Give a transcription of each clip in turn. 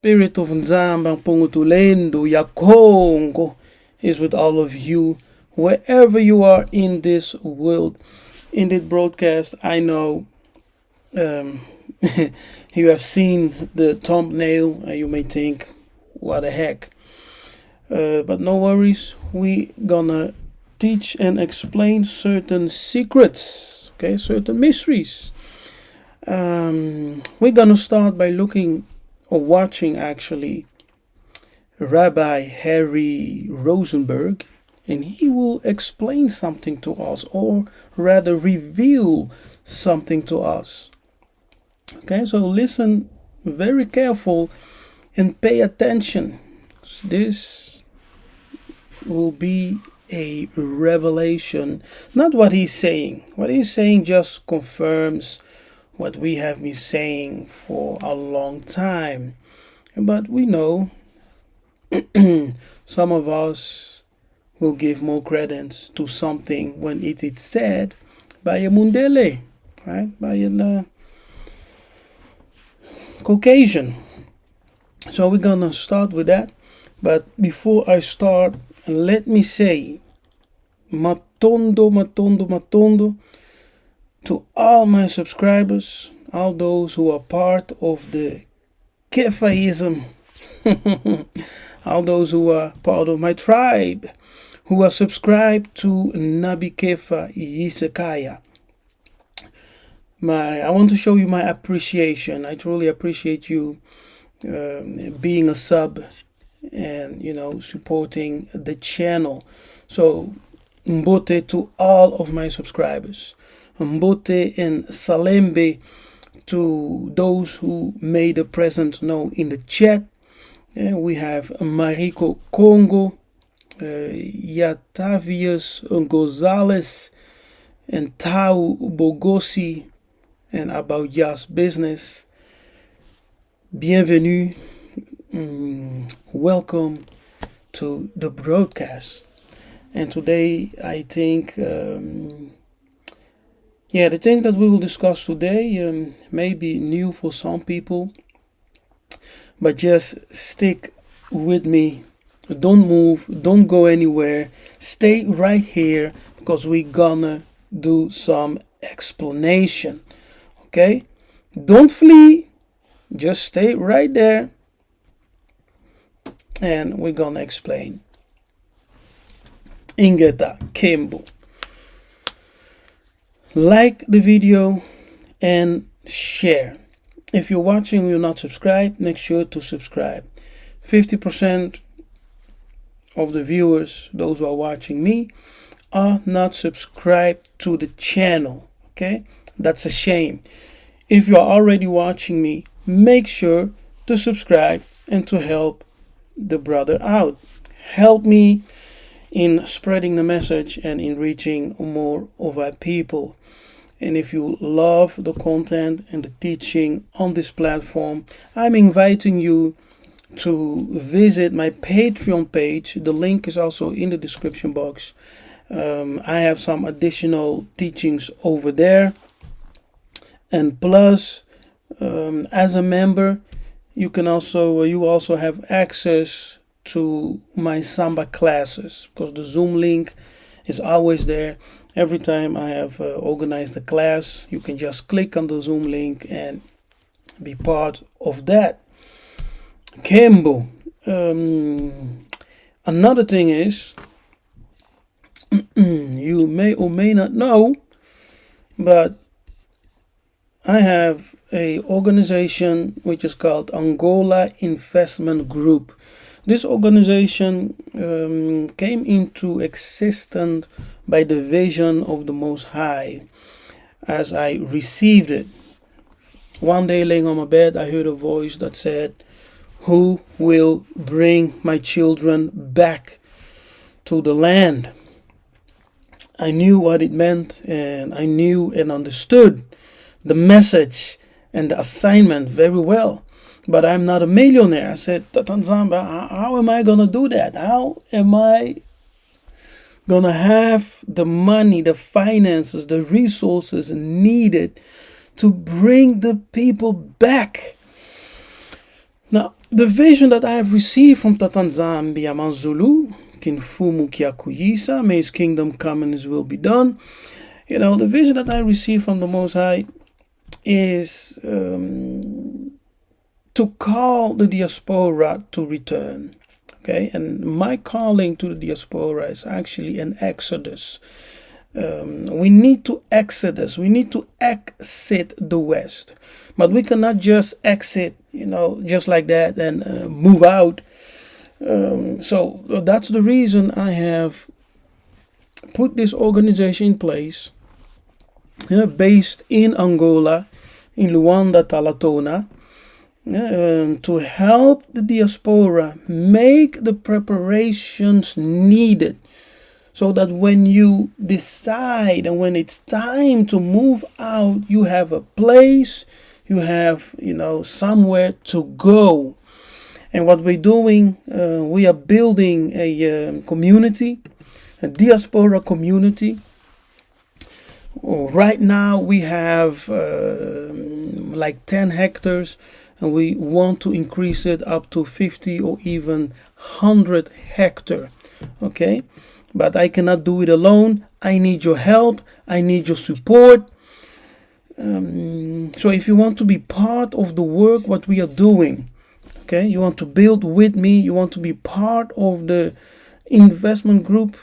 Spirit of Nzambi Ampungu Tulendo, Kongo is with all of you, wherever you are in this world. In this broadcast, I know you have seen the thumbnail and you may think, what the heck? But no worries, we gonna teach and explain certain secrets, okay, certain mysteries. We're gonna start by looking or watching actually Rabbi Harry Rosenberg, and he will explain something to us, or rather reveal something to us. Okay, so listen very careful and pay attention. This will be a revelation, not what he's saying. What he's saying just confirms what we have been saying for a long time. But we know some of us will give more credence to something when it is said by a Mundele, right? By a Caucasian. So we're gonna start with that. But before I start, let me say matondo, matondo, matondo to all my subscribers, all those who are part of the Yhvhism, all those who are part of my tribe, who are subscribed to Nabi Kefa Yiseka'yah. I want to show you my appreciation. I truly appreciate you being a sub and supporting the channel. So mbote to all of my subscribers. Mbote and Salembe to those who made the presence known in the chat. We have Mariko Kongo, Yatavius Gonzalez, and Tau Bogosi, and About Yas Business. Bienvenue. Welcome to the broadcast. And today I think the things that we will discuss today may be new for some people, but just stick with me. Don't move, don't go anywhere. Stay right here because we're gonna do some explanation. Okay? Don't flee, just stay right there and we're gonna explain. Ingeta Kembo. Like the video and share. If you're watching and you're not subscribed, make sure to subscribe. 50% of the viewers, those who are watching me, are not subscribed to the channel. Okay, that's a shame. If you are already watching me, make sure to subscribe and to help the brother out. Help me in spreading the message and in reaching more of our people. And if you love the content and the teaching on this platform, I'm inviting you to visit my Patreon page. The link is also in the description box. I have some additional teachings over there. And plus, as a member, you also have access to my Samba classes, because the Zoom link is always there. Every time I have organized a class, you can just click on the Zoom link and be part of that. Kembo. Another thing is, you may or may not know, but I have a organization which is called Angola Investment Group. This organization came into existence by the vision of the Most High as I received it. One day laying on my bed, I heard a voice that said, "Who will bring my children back to the land?" I knew what it meant, and I knew and understood the message and the assignment very well. But I'm not a millionaire. I said, Tatanzamba, how am I going to do that? How am I going to have the money, the finances, the resources needed to bring the people back? Now, The vision that I have received from Tata Nzambi Ampungu Tulendo, may his kingdom come and his will be done. You know, the vision that I received from the Most High is to call the diaspora to return. Okay, and my calling to the diaspora is actually an exodus. We need to exodus. We need to exit the West, but we cannot just exit, you know, just like that and move out. So that's the reason I have put this organization in place, based in Angola, in Luanda, Talatona, to help the diaspora make the preparations needed, so that when you decide and when it's time to move out, you have a place, you have, you know, somewhere to go. And what we're doing, we are building a community, a diaspora community. Right now we have like 10 hectares, and we want to increase it up to 50 or even 100 hectares. Okay, but I cannot do it alone. I need your help. I need your support. So if you want to be part of the work what we are doing, okay, you want to build with me, you want to be part of the investment group,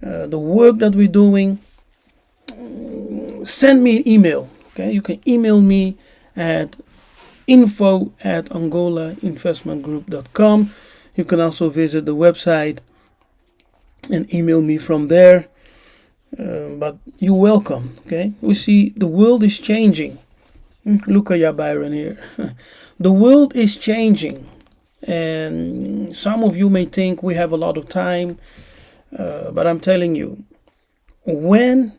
the work that we're doing, send me an email. Okay, you can email me at info@angolainvestmentgroup.com. You can also visit the website and email me from there. But you're welcome. Okay, we see the world is changing. Look at Byron here. The world is changing, and some of you may think we have a lot of time, but I'm telling you, when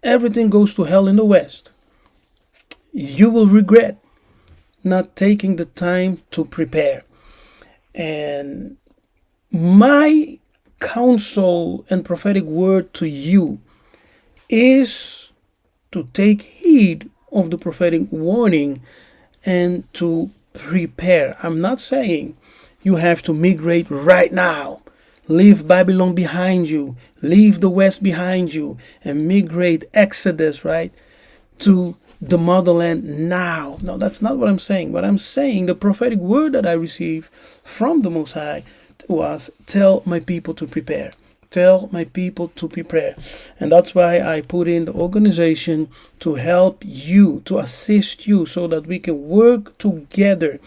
everything goes to hell in the West, you will regret not taking the time to prepare. And my counsel and prophetic word to you is to take heed of the prophetic warning and to prepare. I'm not saying you have to migrate right now. Leave Babylon behind you, leave the West behind you, and migrate, exodus, right, to the motherland now. No, that's not what I'm saying. What I'm saying, the prophetic word that I received from the Most High was, tell my people to prepare. Tell my people to prepare. And that's why I put in the organization to help you, to assist you, so that we can work together,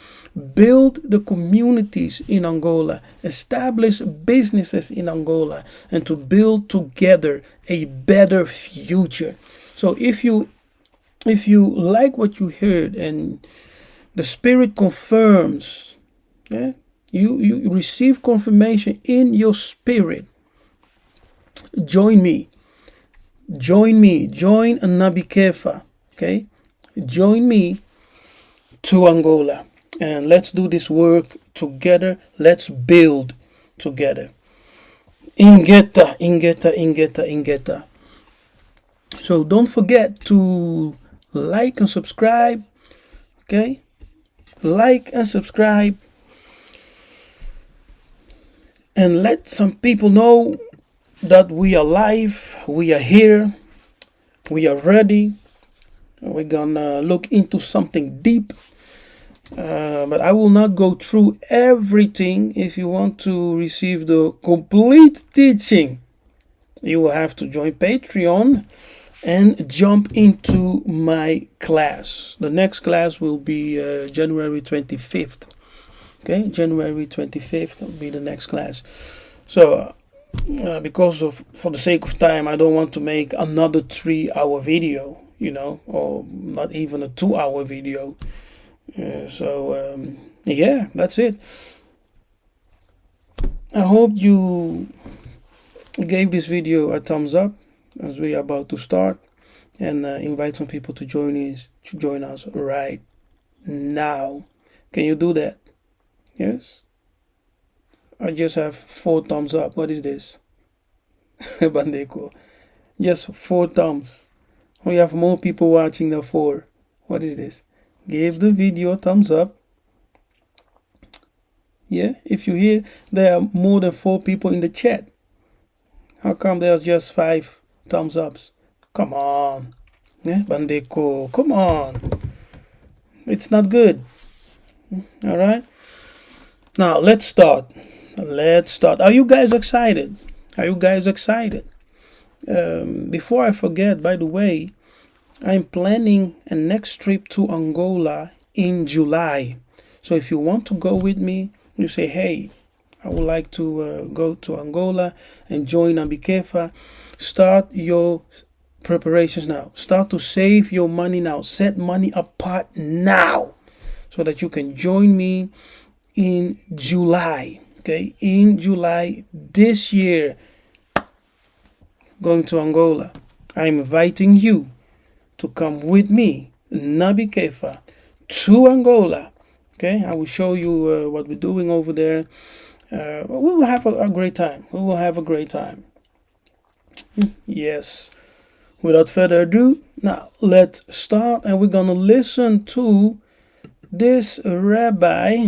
build the communities in Angola, establish businesses in Angola, and to build together a better future. So if you like what you heard and the Spirit confirms, you receive confirmation in your spirit, join me. Join Nabi Kefa. Okay, join me to Angola, and let's do this work together. Let's build together. Ingeta. So don't forget to like and subscribe. Okay, like and subscribe, and let some people know that we are live, we are here, we are ready. We're gonna look into something deep, but I will not go through everything. If you want to receive the complete teaching, you will have to join Patreon and jump into my class. The next class will be January 25th. Okay, January 25th will be the next class. So for the sake of time, I don't want to make another 3-hour video, or not even a 2-hour video. Yeah, that's it. I hope you gave this video a thumbs up as we are about to start, and invite some people to join us right now. Can you do that? Yes? I just have 4 thumbs up. What is this? Bandeko. Just 4 thumbs. We have more people watching than 4. What is this? Give the video a thumbs up. Yeah, if you hear there are more than 4 people in the chat, how come there's just 5 thumbs ups? Come on. Yeah, Bandeko, come on. It's not good. All right. Now let's start. Are you guys excited? Are you guys excited? Before I forget, by the way, I'm planning a next trip to Angola in July. So if you want to go with me, you say, hey, I would like to go to Angola and join Ambikefa. Start your preparations now. Start to save your money now. Set money apart now so that you can join me in July. Okay, in July this year, going to Angola. I'm inviting you to come with me, Nabikefa, to Angola. Okay, I will show you what we're doing over there. We will have a great time. We will have a great time. Yes. Without further ado, now let's start, and we're gonna listen to this rabbi.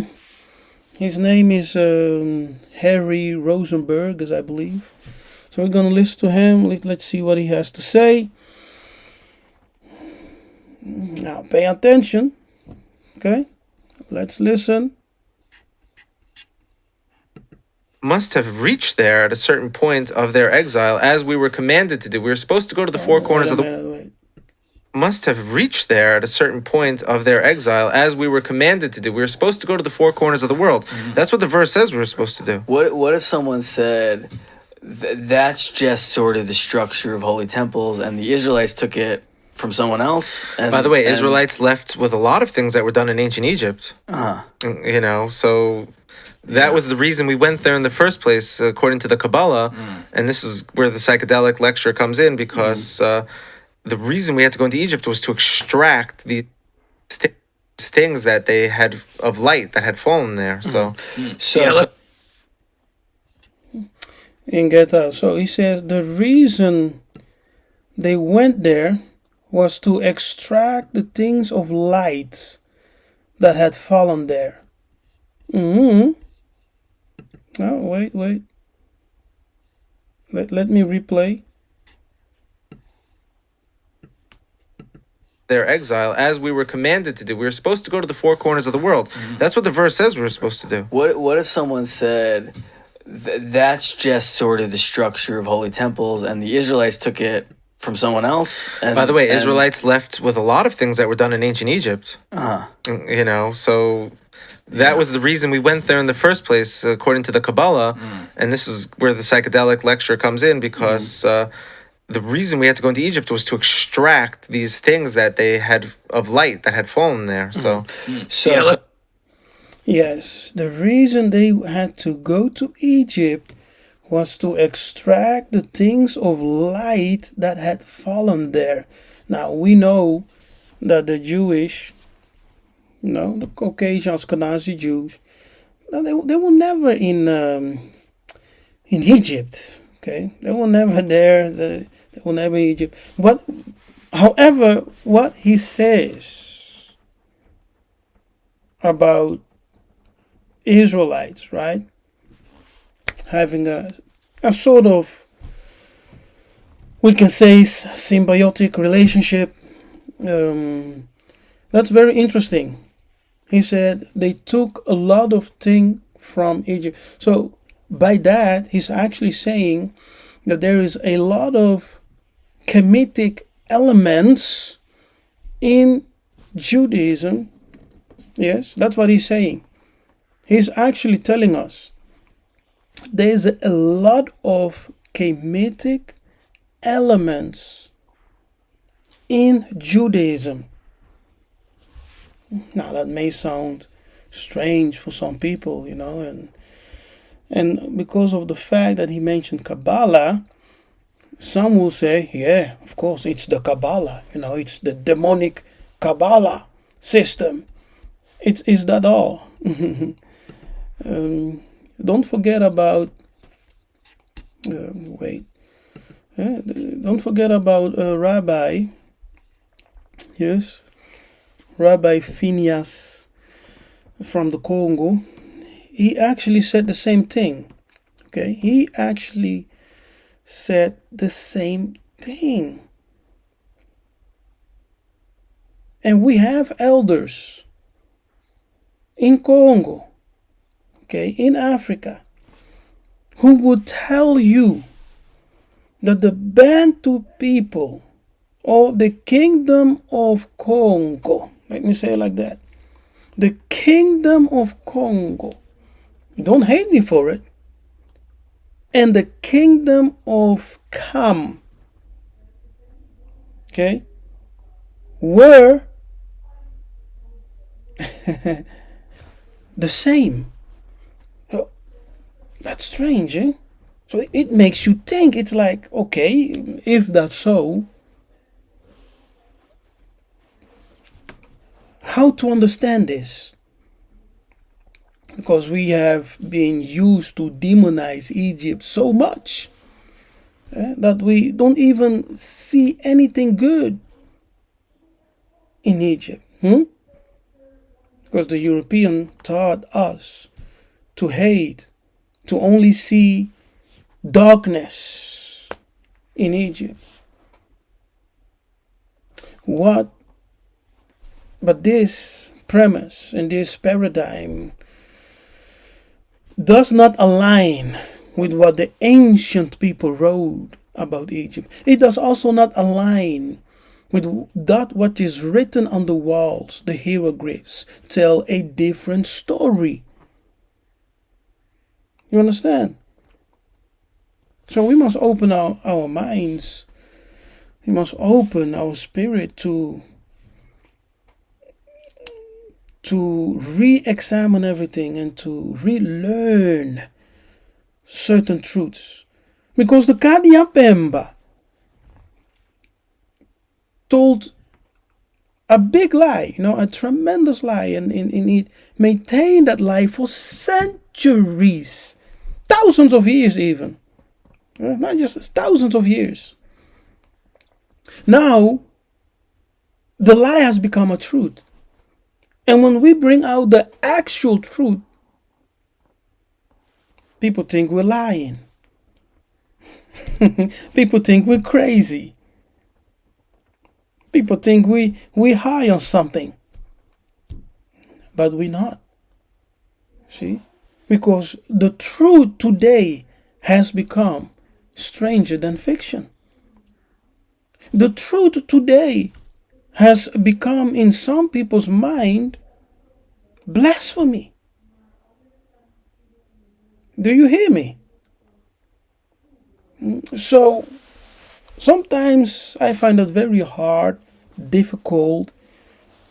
His name is Harry Rosenberg, as I believe. So we're gonna listen to him. Let's see what he has to say. Now pay attention. Okay, let's listen. Must have reached there at a certain point of their exile, as we were commanded to do. We were supposed to go to the four corners of the... Must have reached there at a certain point of their exile, as we were commanded to do. We were supposed to go to the 4 corners of the world. That's what the verse says we were supposed to do. What if someone said that's just sort of the structure of holy temples, and the Israelites took it from someone else? And, by the way, Israelites left with a lot of things that were done in ancient Egypt. You know, so that was the reason we went there in the first place, according to the Kabbalah. And this is where the psychedelic lecture comes in, because the reason we had to go into Egypt was to extract these things that they had of light that had fallen there. So and get out. So he says the reason they went there was to extract the things of light that had fallen there. Oh, wait. Let me replay. Their exile, as we were commanded to do. We were supposed to go to the 4 corners of the world. That's what the verse says we were supposed to do. What if someone said that's just sort of the structure of holy temples, and the Israelites took it from someone else? And, by the way, Israelites left with a lot of things that were done in ancient Egypt. You know, so that was the reason we went there in the first place, according to the Kabbalah. And this is where the psychedelic lecture comes in, because the reason we had to go into Egypt was to extract these things that they had of light that had fallen there. Yes, the reason they had to go to Egypt was to extract the things of light that had fallen there. Now we know that the Jewish, the Caucasian Ashkenazi Jews, they were never in Egypt. Okay, they were never there. They were never in Egypt. However, what he says about Israelites, right, having a sort of, we can say, symbiotic relationship, that's very interesting. He said they took a lot of things from Egypt. So by that, he's actually saying that there is a lot of Kamitic elements in Judaism. Yes, that's what he's saying. He's actually telling us there's a lot of Kamitic elements in Judaism. Now that may sound strange for some people, and because of the fact that he mentioned Kabbalah, some will say, yeah, of course, it's the Kabbalah, it's the demonic Kabbalah system. Is that all? Don't forget about, don't forget about Rabbi, Rabbi Phineas from the Congo. he actually said the same thing. Okay, he actually said the same thing. And we have elders in Congo, okay, in Africa, who would tell you that the Bantu people or the Kingdom of Kongo, let me say it like that, the Kingdom of Kongo, don't hate me for it, and the Kingdom of Kam, okay, were the same. So, that's strange, eh? So it makes you think. It's like, okay, if that's so, how to understand this? Because we have been used to demonize Egypt so much that we don't even see anything good in Egypt. Because the European taught us to hate, to only see darkness in Egypt. But this premise and this paradigm does not align with what the ancient people wrote about Egypt. It does also not align with that what is written on the walls. The hieroglyphs tell a different story. You understand? So we must open our minds. We must open our spirit to re-examine everything and to relearn certain truths. Because the Kadiapemba told a big lie, a tremendous lie, and it maintained that lie for centuries, thousands of years even. Not just thousands of years. Now, the lie has become a truth. And when we bring out the actual truth, people think we're lying. People think we're crazy. People think we're high on something. But we're not. See? Because the truth today has become stranger than fiction. The truth today has become, in some people's mind, blasphemy. Do you hear me? So sometimes I find it very hard, difficult,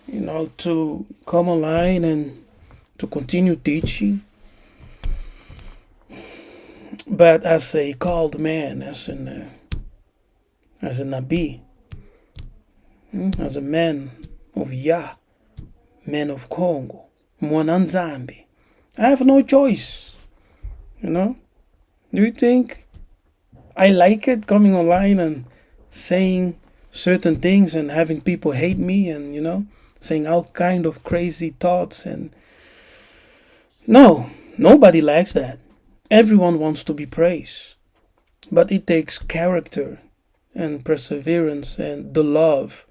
to come online and to continue teaching. But as a called man, as a Nabi, as a man of Yhvh, man of Kongo, Nzambi, I have no choice. Do you think I like it coming online and saying certain things and having people hate me and saying all kind of crazy thoughts? And no, nobody likes that. Everyone wants to be praised, but it takes character and perseverance and the love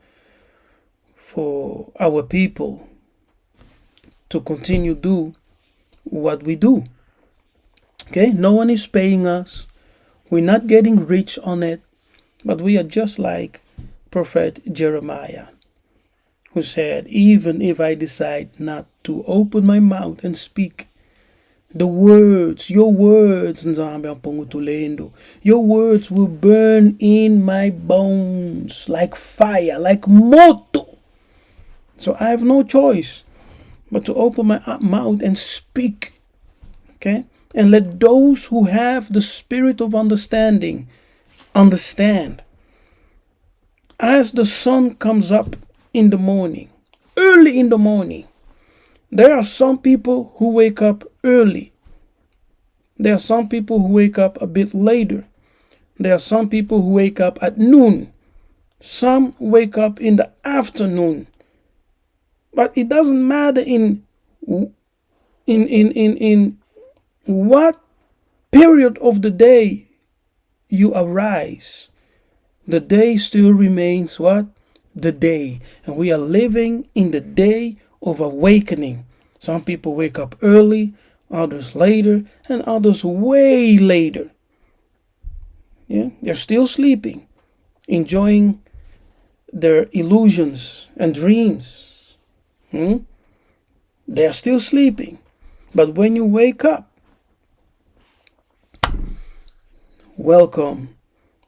for our people to continue do what we do. Okay, no one is paying us. We're not getting rich on it, but we are just like Prophet Jeremiah, who said, even if I decide not to open my mouth and speak the words, your words, Nzambi Ampungu Tulendo, your words will burn in my bones like fire, like moto. So I have no choice but to open my mouth and speak. Okay? And let those who have the spirit of understanding understand. As the sun comes up in the morning, early in the morning, there are some people who wake up early. There are some people who wake up a bit later. There are some people who wake up at noon. Some wake up in the afternoon. But it doesn't matter in what period of the day you arise, the day still remains what? The day. And we are living in the day of awakening. Some people wake up early, others later, and others way later. Yeah, they're still sleeping, enjoying their illusions and dreams. They are still sleeping. But when you wake up, welcome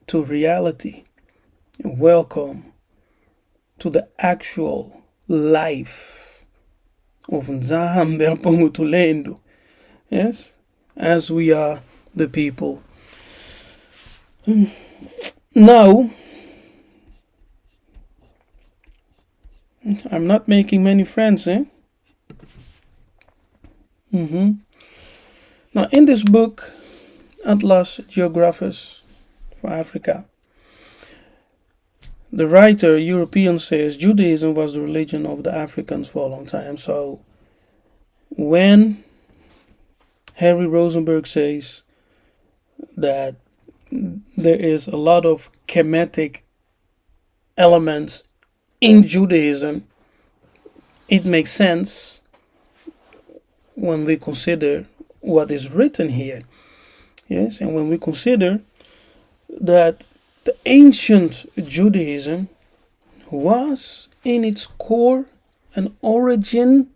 to reality. Welcome to the actual life of Nzambi Ampungu Tulendo. Yes, as we are the people. Now, I'm not making many friends, Now, in this book, Atlas Geographus for Africa, the writer, European, says Judaism was the religion of the Africans for a long time. So, when Harry Rosenberg says that there is a lot of Kamitic elements in Judaism, it makes sense when we consider what is written here. Yes, and when we consider that the ancient Judaism was in its core an origin,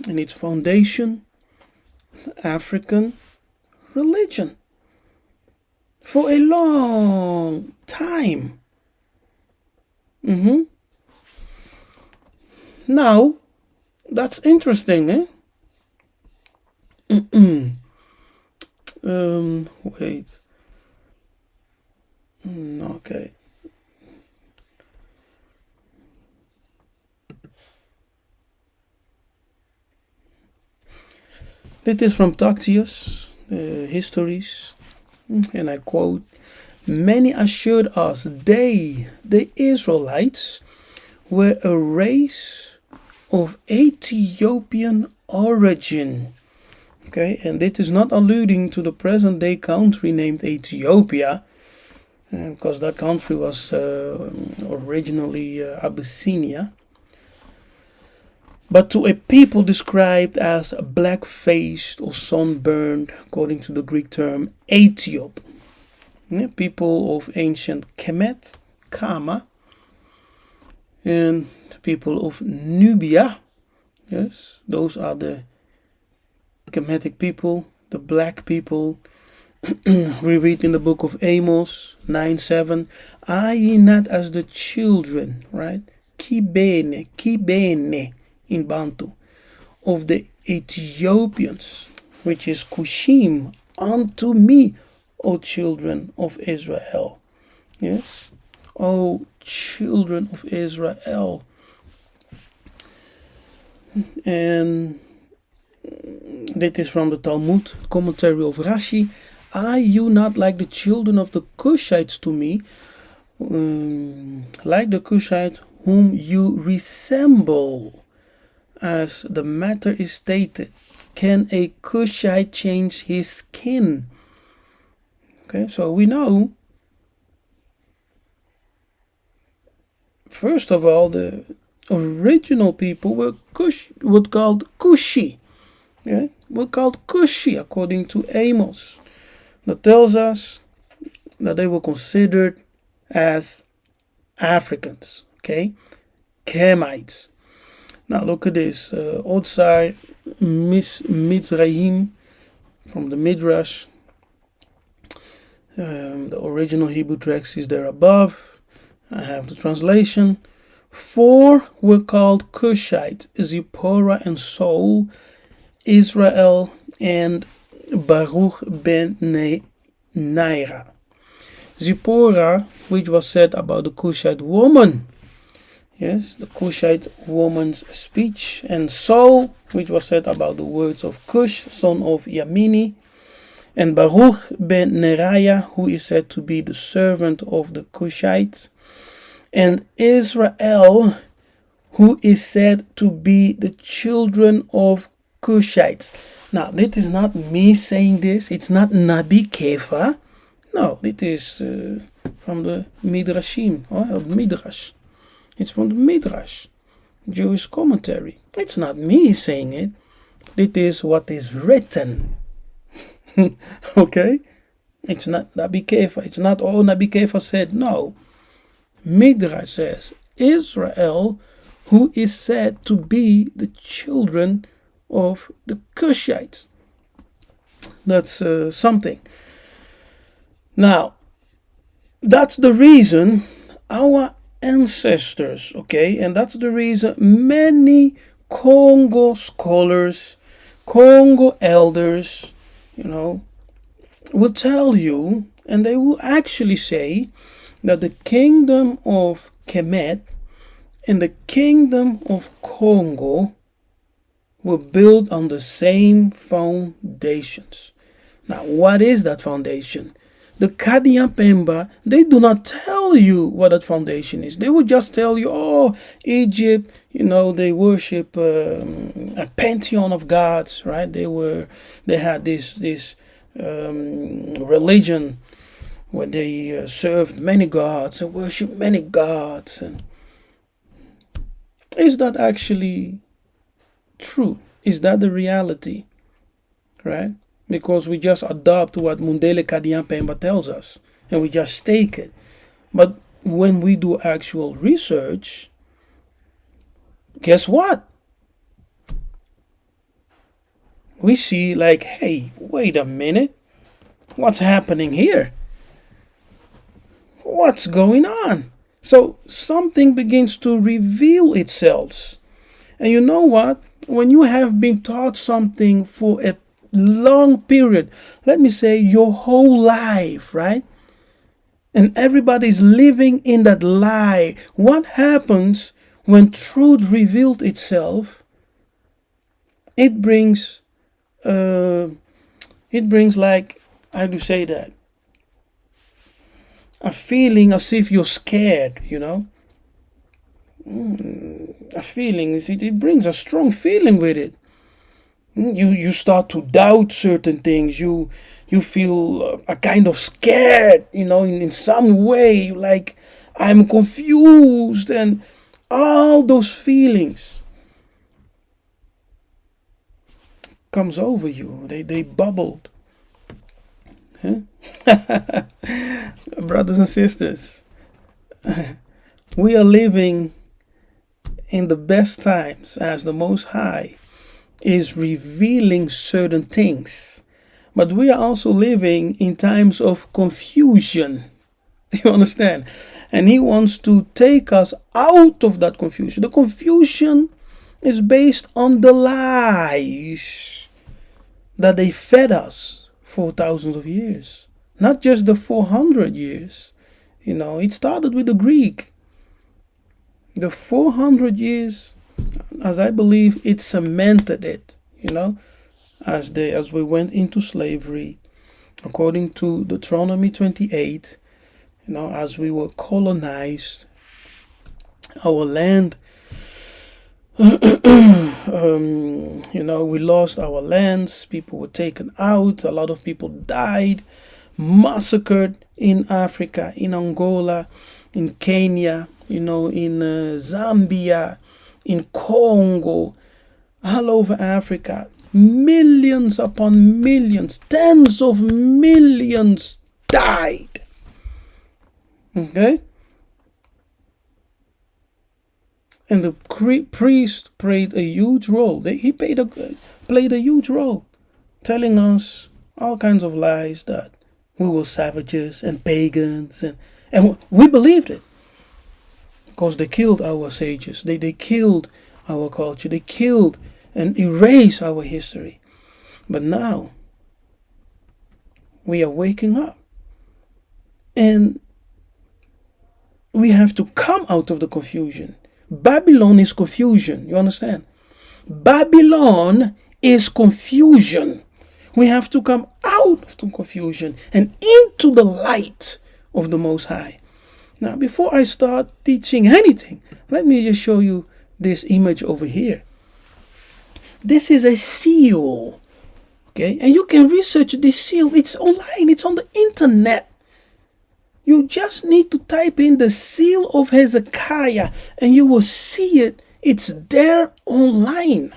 in its foundation, African religion for a long time. Now, that's interesting, wait. Okay. It is from Tacitus, Histories, and I quote, "Many assured us they, the Israelites, were a race of Ethiopian origin." Okay, and it is not alluding to the present day country named Ethiopia, because that country was originally Abyssinia, but to a people described as black-faced or sunburned, according to the Greek term Ethiop. People of ancient Kemet, Kama, and people of Nubia. Yes, those are the Kamitic people, the black people. We read in the book of Amos 9:7, "Are ye not as the children," right? Kibene in Bantu, "of the Ethiopians, which is Kushim, unto me, O children of Israel." Yes, O children of Israel. And that is from the Talmud, commentary of Rashi. "Are you not like the children of the Cushites to me, like the Cushite whom you resemble? As the matter is stated, can a Cushite change his skin?" Okay, so we know, first of all, the original people were called Cushi. Okay, were called Cushi according to Amos. That tells us that they were considered as Africans. Okay, Kemites. Now look at this. Otsar Mizraim from the Midrash. The original Hebrew text is there above. I have the translation. 4 were called Cushite: Zipporah and Saul, Israel, and Baruch ben Naira. Zipporah, which was said about the Cushite woman, yes, the Cushite woman's speech, and Saul, which was said about the words of Cush, son of Yamini, and Baruch ben Neriah, who is said to be the servant of the Cushites, and Israel, who is said to be the children of Cushites. Now, this is not me saying this. It's not Nabi Kefa. No, it is from the Midrashim, or Midrash. It's from the Midrash, Jewish commentary. It's not me saying it. It is what is written. Okay? It's not Nabi Kefa. It's not, oh, Nabi Kefa said. No. Midrash says, Israel, who is said to be the children of the Cushites. That's something. Now, that's the reason our ancestors, okay, and that's the reason many Congo scholars, Congo elders, will tell you, and they will actually say that the kingdom of Kemet and the kingdom of Kongo were built on the same foundations. Now, what is that foundation? The Kadian Pemba, they do not tell you what that foundation is. They will just tell you, oh, Egypt, they worship a pantheon of gods, right? They had this religion where they served many gods and worshiped many gods. And is that actually true? Is that the reality? Right? Because we just adopt what Mundele Kadian Pemba tells us and we just take it. But when we do actual research, guess what? We see like, hey, wait a minute. What's happening here? What's going on? So something begins to reveal itself. And you know what? When you have been taught something for a long period, let me say your whole life, right? And everybody's living in that lie. What happens when truth reveals itself? It brings like, how do you say that? A feeling as if you're scared, A feeling, it brings a strong feeling with it. You start to doubt certain things. You feel a kind of scared, in some way. Like, I'm confused, and all those feelings comes over you. They bubbled. Huh? Brothers and sisters, we are living in the best times as the Most High is revealing certain things. But we are also living in times of confusion. You understand? And He wants to take us out of that confusion. The confusion is based on the lies that they fed us for thousands of years. Not just the 400 years. It started with the Greek. The 400 years, as I believe, it cemented it, as we went into slavery, according to Deuteronomy 28, as we were colonized, our land, we lost our lands, people were taken out, a lot of people died, massacred in Africa, in Angola, in Kenya, in Zambia, in Congo, all over Africa. Millions upon millions, tens of millions died. Okay? And the priest played a huge role. He played a huge role, telling us all kinds of lies that we were savages and pagans, and we believed it. Because they killed our sages. They killed our culture. They killed and erased our history. But now, we are waking up. And we have to come out of the confusion. Babylon is confusion. You understand? Babylon is confusion. We have to come out of the confusion and into the light of the Most High. Now, before I start teaching anything, let me just show you this image over here. This is a seal. Okay, and you can research this seal. It's online, it's on the internet. You just need to type in the seal of Hezekiah and you will see it. It's there online.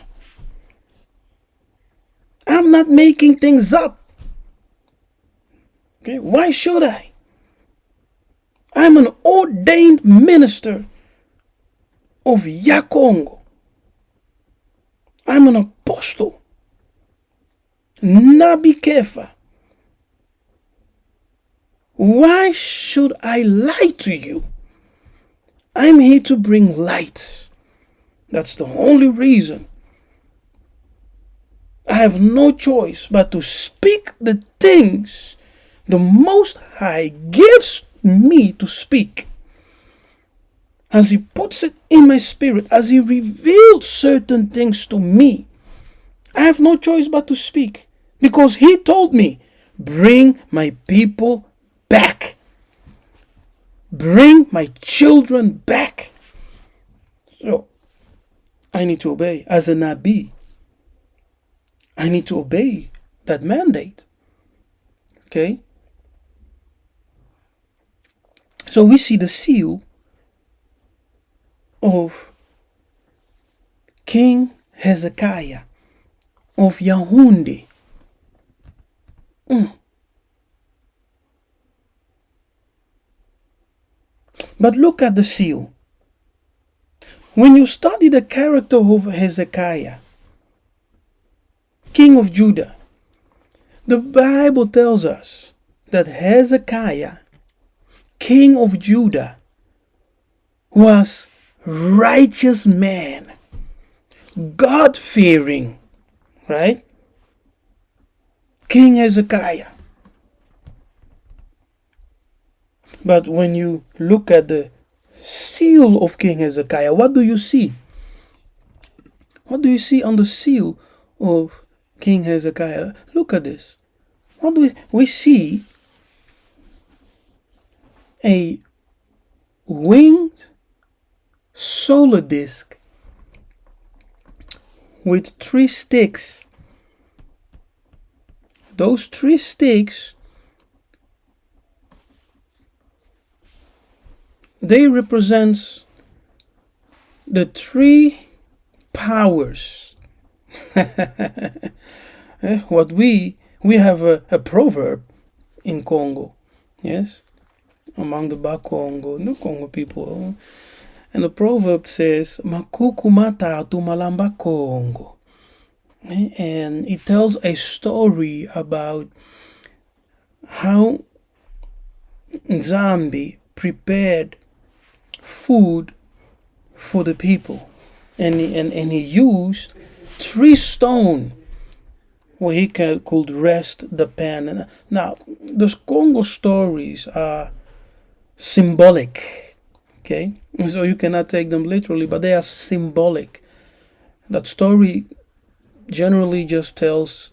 I'm not making things up. Okay, why should I? I'm an ordained minister of Yhvh Congo. I'm an apostle. Nabi Kefa. Why should I lie to you? I'm here to bring light. That's the only reason. I have no choice but to speak the things the Most High gives me to speak. As He puts it in my spirit, as He revealed certain things to me, I have no choice but to speak. Because He told me, bring my people back. Bring my children back. So, I need to obey. As a Nabi, I need to obey that mandate. Okay? So we see the seal of King Hezekiah of Yaoundé. But look at the seal. When you study the character of Hezekiah, king of Judah, the Bible tells us that Hezekiah, king of Judah, was righteous man, God-fearing, right? King Hezekiah. But when you look at the seal of King Hezekiah, what do you see? What do you see on the seal of King Hezekiah? Look at this. What do we see? A winged solar disk with 3 sticks. Those 3 sticks, they represent the 3 powers. What we have a proverb in Congo, yes, among the Bakongo, the Congo people, and the proverb says, "Makuku mata tu malamba Congo," and it tells a story about how Nzambi prepared food for the people, and he used 3 stones where he could rest the pan. Now, the Congo stories are symbolic, okay? So you cannot take them literally, but they are symbolic. That story generally just tells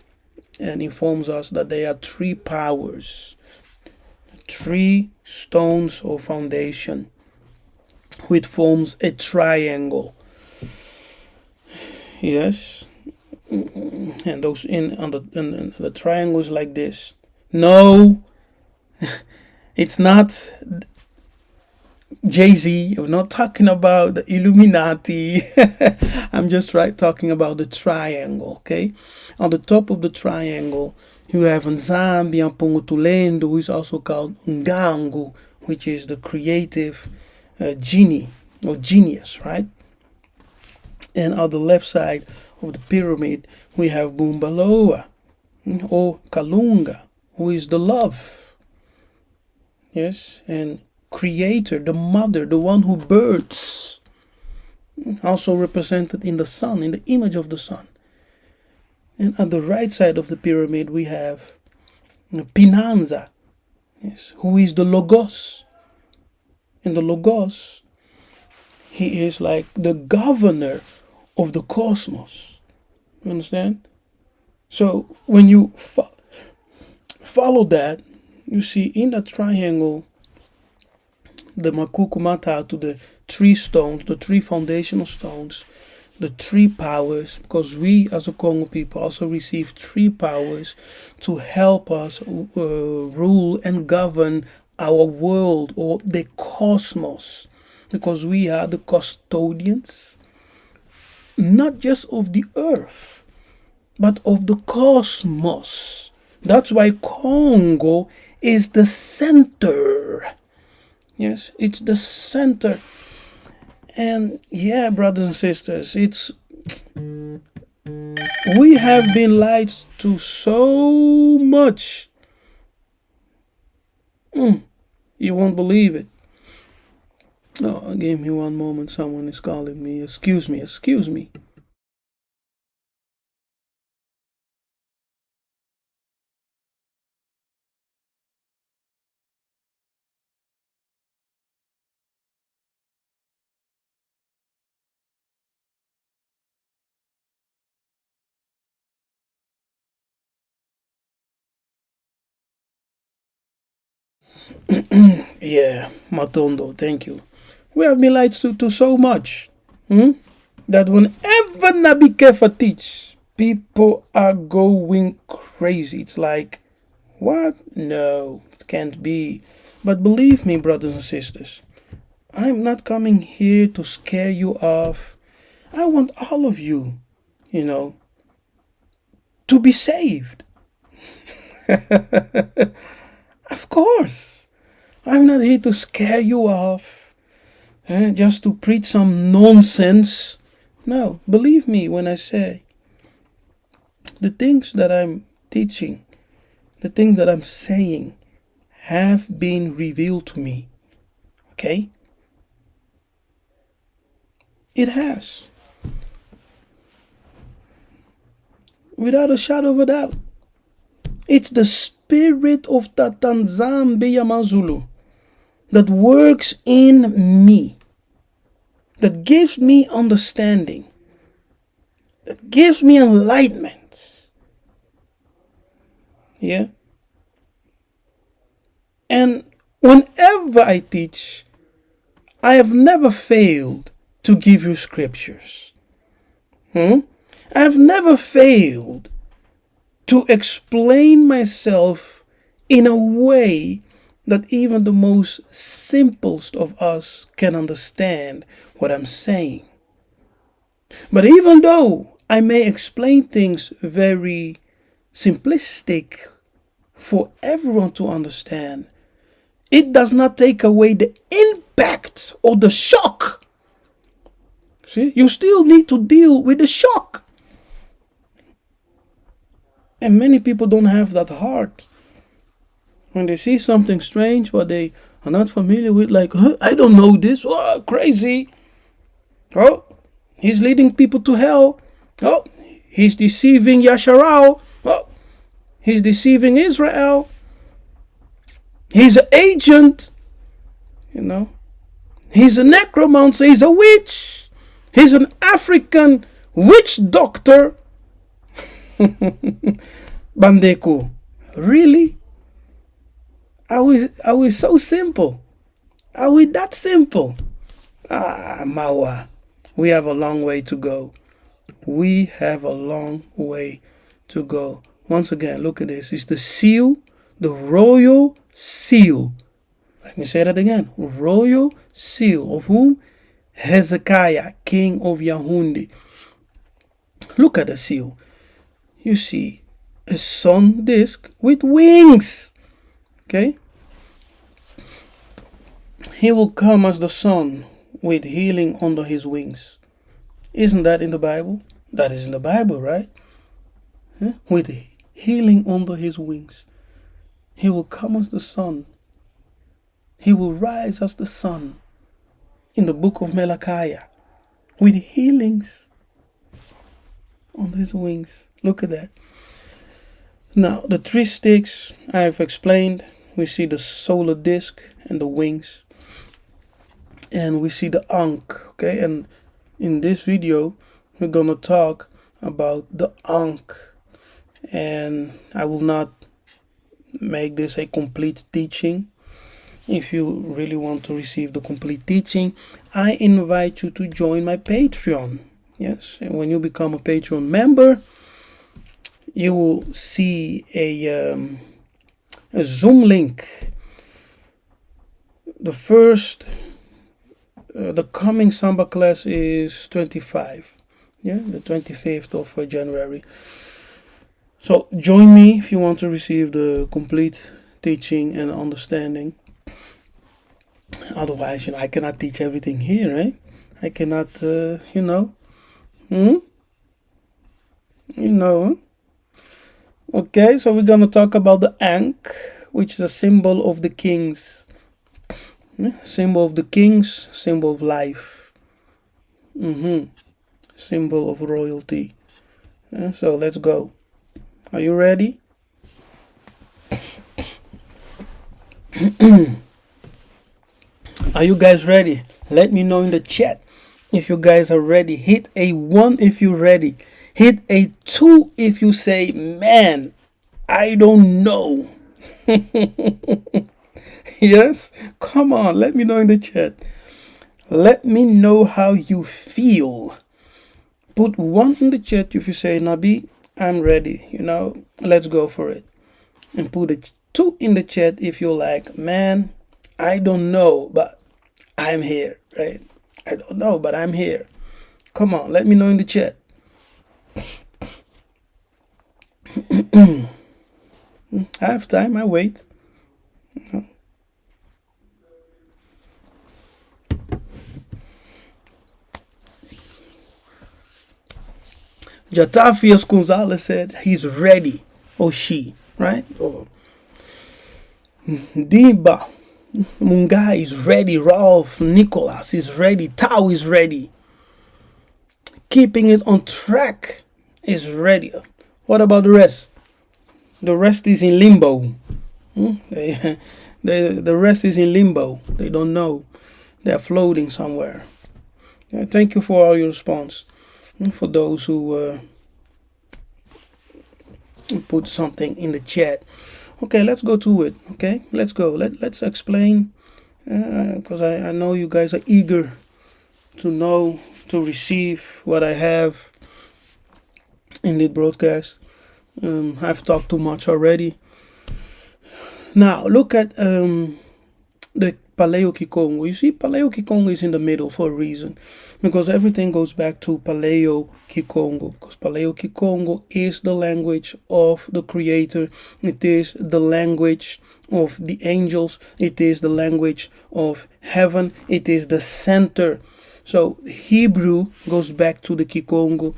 and informs us that there are 3 powers, 3 stones of foundation, which forms a triangle. Yes, and those in the triangle is like this. No, it's not Jay-Z. We're not talking about the Illuminati. I'm just talking about the triangle. Okay, on the top of the triangle you have Nzambi Ampungu Tulendo, who is also called Ngangu, which is the creative genie or genius, right? And on the left side of the pyramid we have Bumbaloa or Kalunga, who is the love, yes, and creator, the mother, the one who births, also represented in the sun, in the image of the sun. And on the right side of the pyramid we have Pinanza, yes, who is the Logos. And the Logos, he is like the governor of the cosmos. You understand? So when you follow that, you see in that triangle the Makukumata to the 3 stones, the 3 foundational stones. the three powers, because we as a Congo people also receive three powers to help us rule and govern our world or the cosmos, because we are the custodians not just of the earth but of the cosmos. That's why Congo is the center. Yes, it's the center. And yeah, brothers and sisters, we have been lied to so much. You won't believe it. Oh, give me one moment. Someone is calling me. Excuse me. Yeah, Matondo, thank you. We have been lied to so much that whenever Nabi Kefa teach, people are going crazy. It's like, what? No, it can't be. But believe me, brothers and sisters, I'm not coming here to scare you off. I want all of you, to be saved. Of course. I'm not here to scare you off, just to preach some nonsense. No, believe me when I say the things that I'm teaching, the things that I'm saying have been revealed to me. Okay? It has. Without a shadow of a doubt. It's the spirit of Nzambi Ampungu that works in me, that gives me understanding, that gives me enlightenment. Yeah? And whenever I teach, I have never failed to give you scriptures. I have never failed to explain myself in a way that even the most simplest of us can understand what I'm saying. But even though I may explain things very simplistic for everyone to understand, it does not take away the impact or the shock. See, you still need to deal with the shock. And many people don't have that heart. When they see something strange, what they are not familiar with, like, I don't know this, oh, crazy. Oh, he's leading people to hell. Oh, he's deceiving Yasharao. Oh, he's deceiving Israel. He's an agent. He's a necromancer. He's a witch. He's an African witch doctor. Bandeko, really? Are we so simple? Are we that simple? Mawa, we have a long way to go. We have a long way to go. Once again, look at this. It's the seal, the royal seal. Let me say that again. Royal seal of whom? Yiseka'yah, king of Yaoundé. Look at the seal. You see a sun disk with wings. Okay? He will come as the sun with healing under his wings. Isn't that in the Bible? That is in the Bible, right? With healing under his wings. He will come as the sun. He will rise as the sun in the book of Malachi with healings on his wings. Look at that. Now, the three sticks I've explained. We see the solar disk and the wings. And we see the Ankh. Okay, and in this video, we're gonna talk about the Ankh. And I will not make this a complete teaching. If you really want to receive the complete teaching, I invite you to join my Patreon. Yes, and when you become a Patreon member, you will see a Zoom link. The coming Samba class is 25. Yeah, the 25th of January. So join me if you want to receive the complete teaching and understanding. Otherwise, I cannot teach everything here, right? I cannot, Okay, so we're gonna talk about the Ankh, which is a symbol of the kings. Symbol of the kings, symbol of life. Symbol of royalty. So let's go. Are you ready? Are you guys ready? Let me know in the chat if you guys are ready. Hit a 1 if you're ready. Hit a 2 if you say, man, I don't know. Yes? Come on, let me know in the chat. Let me know how you feel. Put 1 in the chat if you say, Nabi, I'm ready. Let's go for it. And put a 2 in the chat if you're like, man, I don't know, but I'm here, right? I don't know, but I'm here. Come on, let me know in the chat. I have time, I wait. Jatafias Gonzalez said he's ready. Or she, right? Or Dimba Mungai is ready. Ralph Nicholas is ready. Tao is ready. Keeping it on track is ready. What about the rest? The rest is in limbo. The rest is in limbo. They don't know. They're floating somewhere. Thank you for all your response. For those who put something in the chat. Okay, let's go to it. Okay, let's go. Let's explain. Because I know you guys are eager to know, to receive what I have in the broadcast. I've talked too much already. Now, look at the Paleo Kikongo. You see, Paleo Kikongo is in the middle for a reason. Because everything goes back to Paleo Kikongo. Because Paleo Kikongo is the language of the Creator. It is the language of the angels. It is the language of heaven. It is the center. So Hebrew goes back to the Kikongo.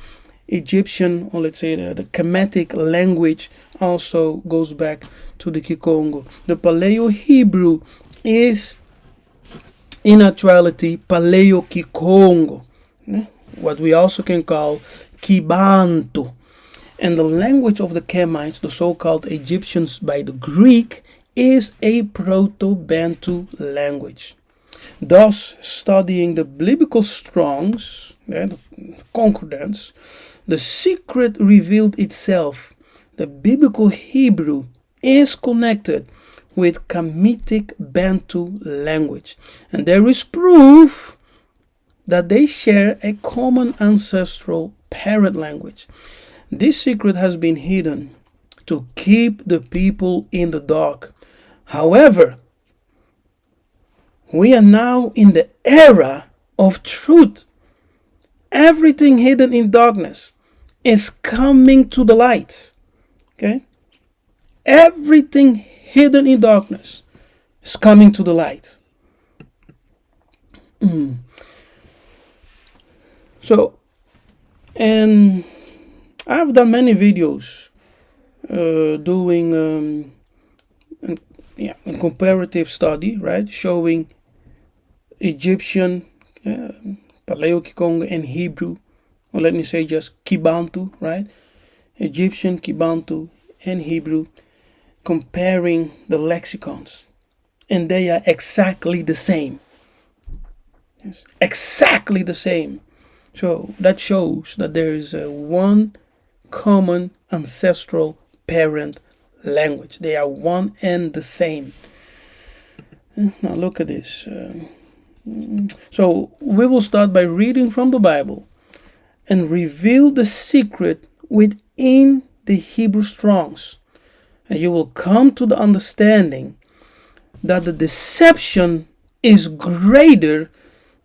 Egyptian, or let's say the Kamitic language, also goes back to the Kikongo. The Paleo Hebrew is in actuality Paleo Kikongo, what we also can call Kibantu. And the language of the Kemites, the so-called Egyptians by the Greek, is a Proto-Bantu language. Thus, studying the biblical Strongs, the concordance, the secret revealed itself. The biblical Hebrew is connected with Kamitic Bantu language. And there is proof that they share a common ancestral parent language. This secret has been hidden to keep the people in the dark. However, we are now in the era of truth. Everything hidden in darkness is coming to the light. Okay? Everything hidden in darkness is coming to the light. So, and I've done many videos doing a comparative study, right? Showing Egyptian, Paleo Kikongo, and Hebrew, or let me say just Kibantu, right? Egyptian, Kibantu, and Hebrew, comparing the lexicons, and they are exactly the same. Yes, exactly the same. So that shows that there is one common ancestral parent language. They are one and the same. Now look at this. So we will start by reading from the Bible, and reveal the secret within the Hebrew Strongs. And you will come to the understanding that the deception is greater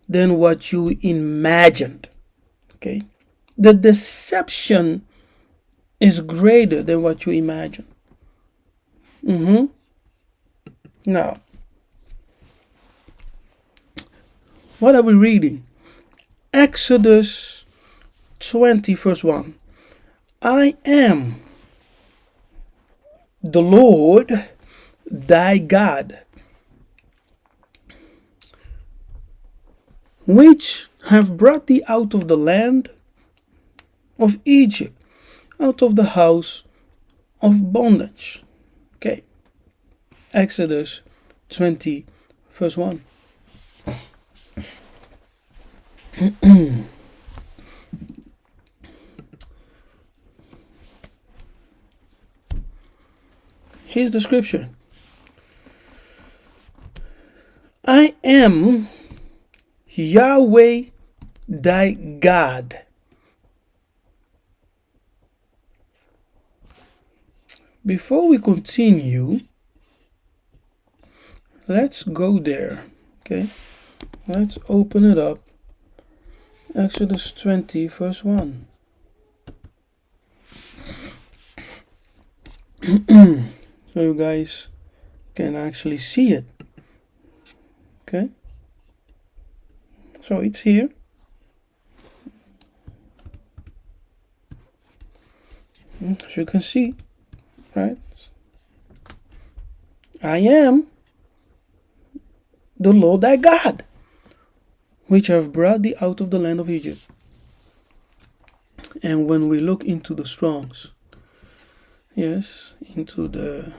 than what you imagined. Okay? The deception is greater than what you imagined. Now, what are we reading? Exodus 20 verse 1. I am the Lord thy God, which have brought thee out of the land of Egypt, out of the house of bondage. Okay. Exodus 20 verse 1. Here's the scripture. I am Yahweh thy God. Before we continue, let's go there. Okay, let's open it up. Exodus 20 verse 1. So you guys can actually see it. Okay, so it's here. As you can see, right? I am the Lord thy God, which have brought thee out of the land of Egypt. And when we look into the Strongs, yes, into the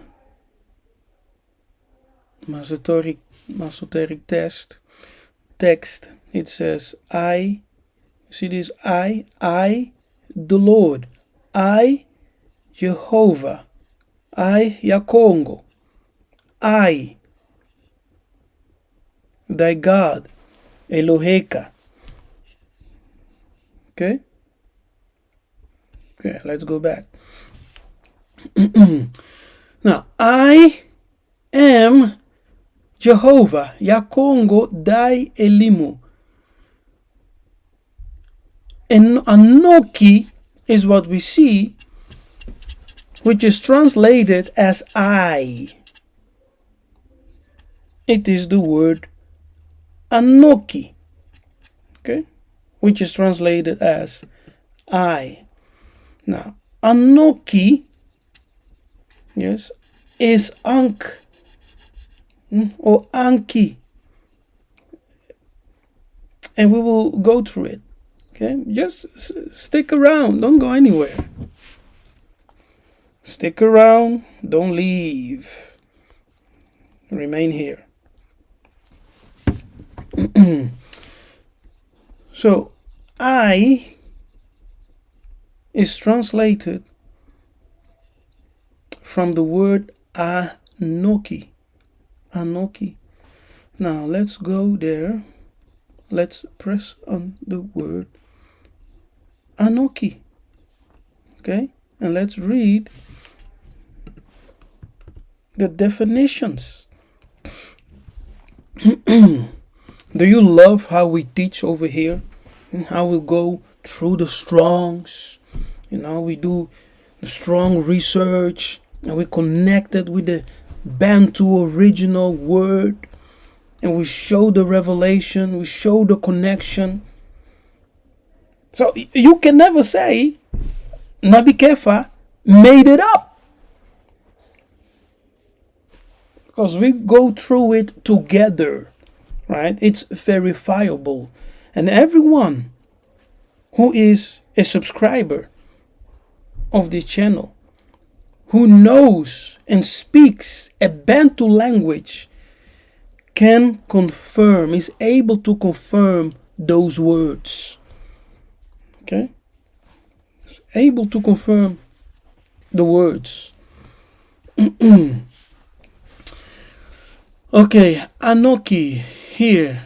Masoteric text, it says, I, see this, I, the Lord, I, Jehovah, I, Kongo, I, thy God, Eloheka. Okay? Okay, let's go back. Now, I am Jehovah, Kongo, thy Elimu. And Anoki is what we see, which is translated as I. It is the word Anoki, okay, which is translated as I. Now, Anoki, yes, is Ankh or Anki, and we will go through it. Okay, just stick around, don't go anywhere. Stick around, don't leave. Remain here. So, I is translated from the word Anoki. Anoki. Now, let's go there. Let's press on the word Anoki. Okay? And let's read the definitions. Do you love how we teach over here? How we go through the Strongs? You know, we do the strong research and we connect it with the Bantu original word. And we show the revelation, we show the connection. So you can never say Nabi Kefa made it up. Because we go through it together, right? It's verifiable. And everyone who is a subscriber of this channel, who knows and speaks a Bantu language, can confirm, is able to confirm those words. Okay? Able to confirm the words. Okay, Anoki here.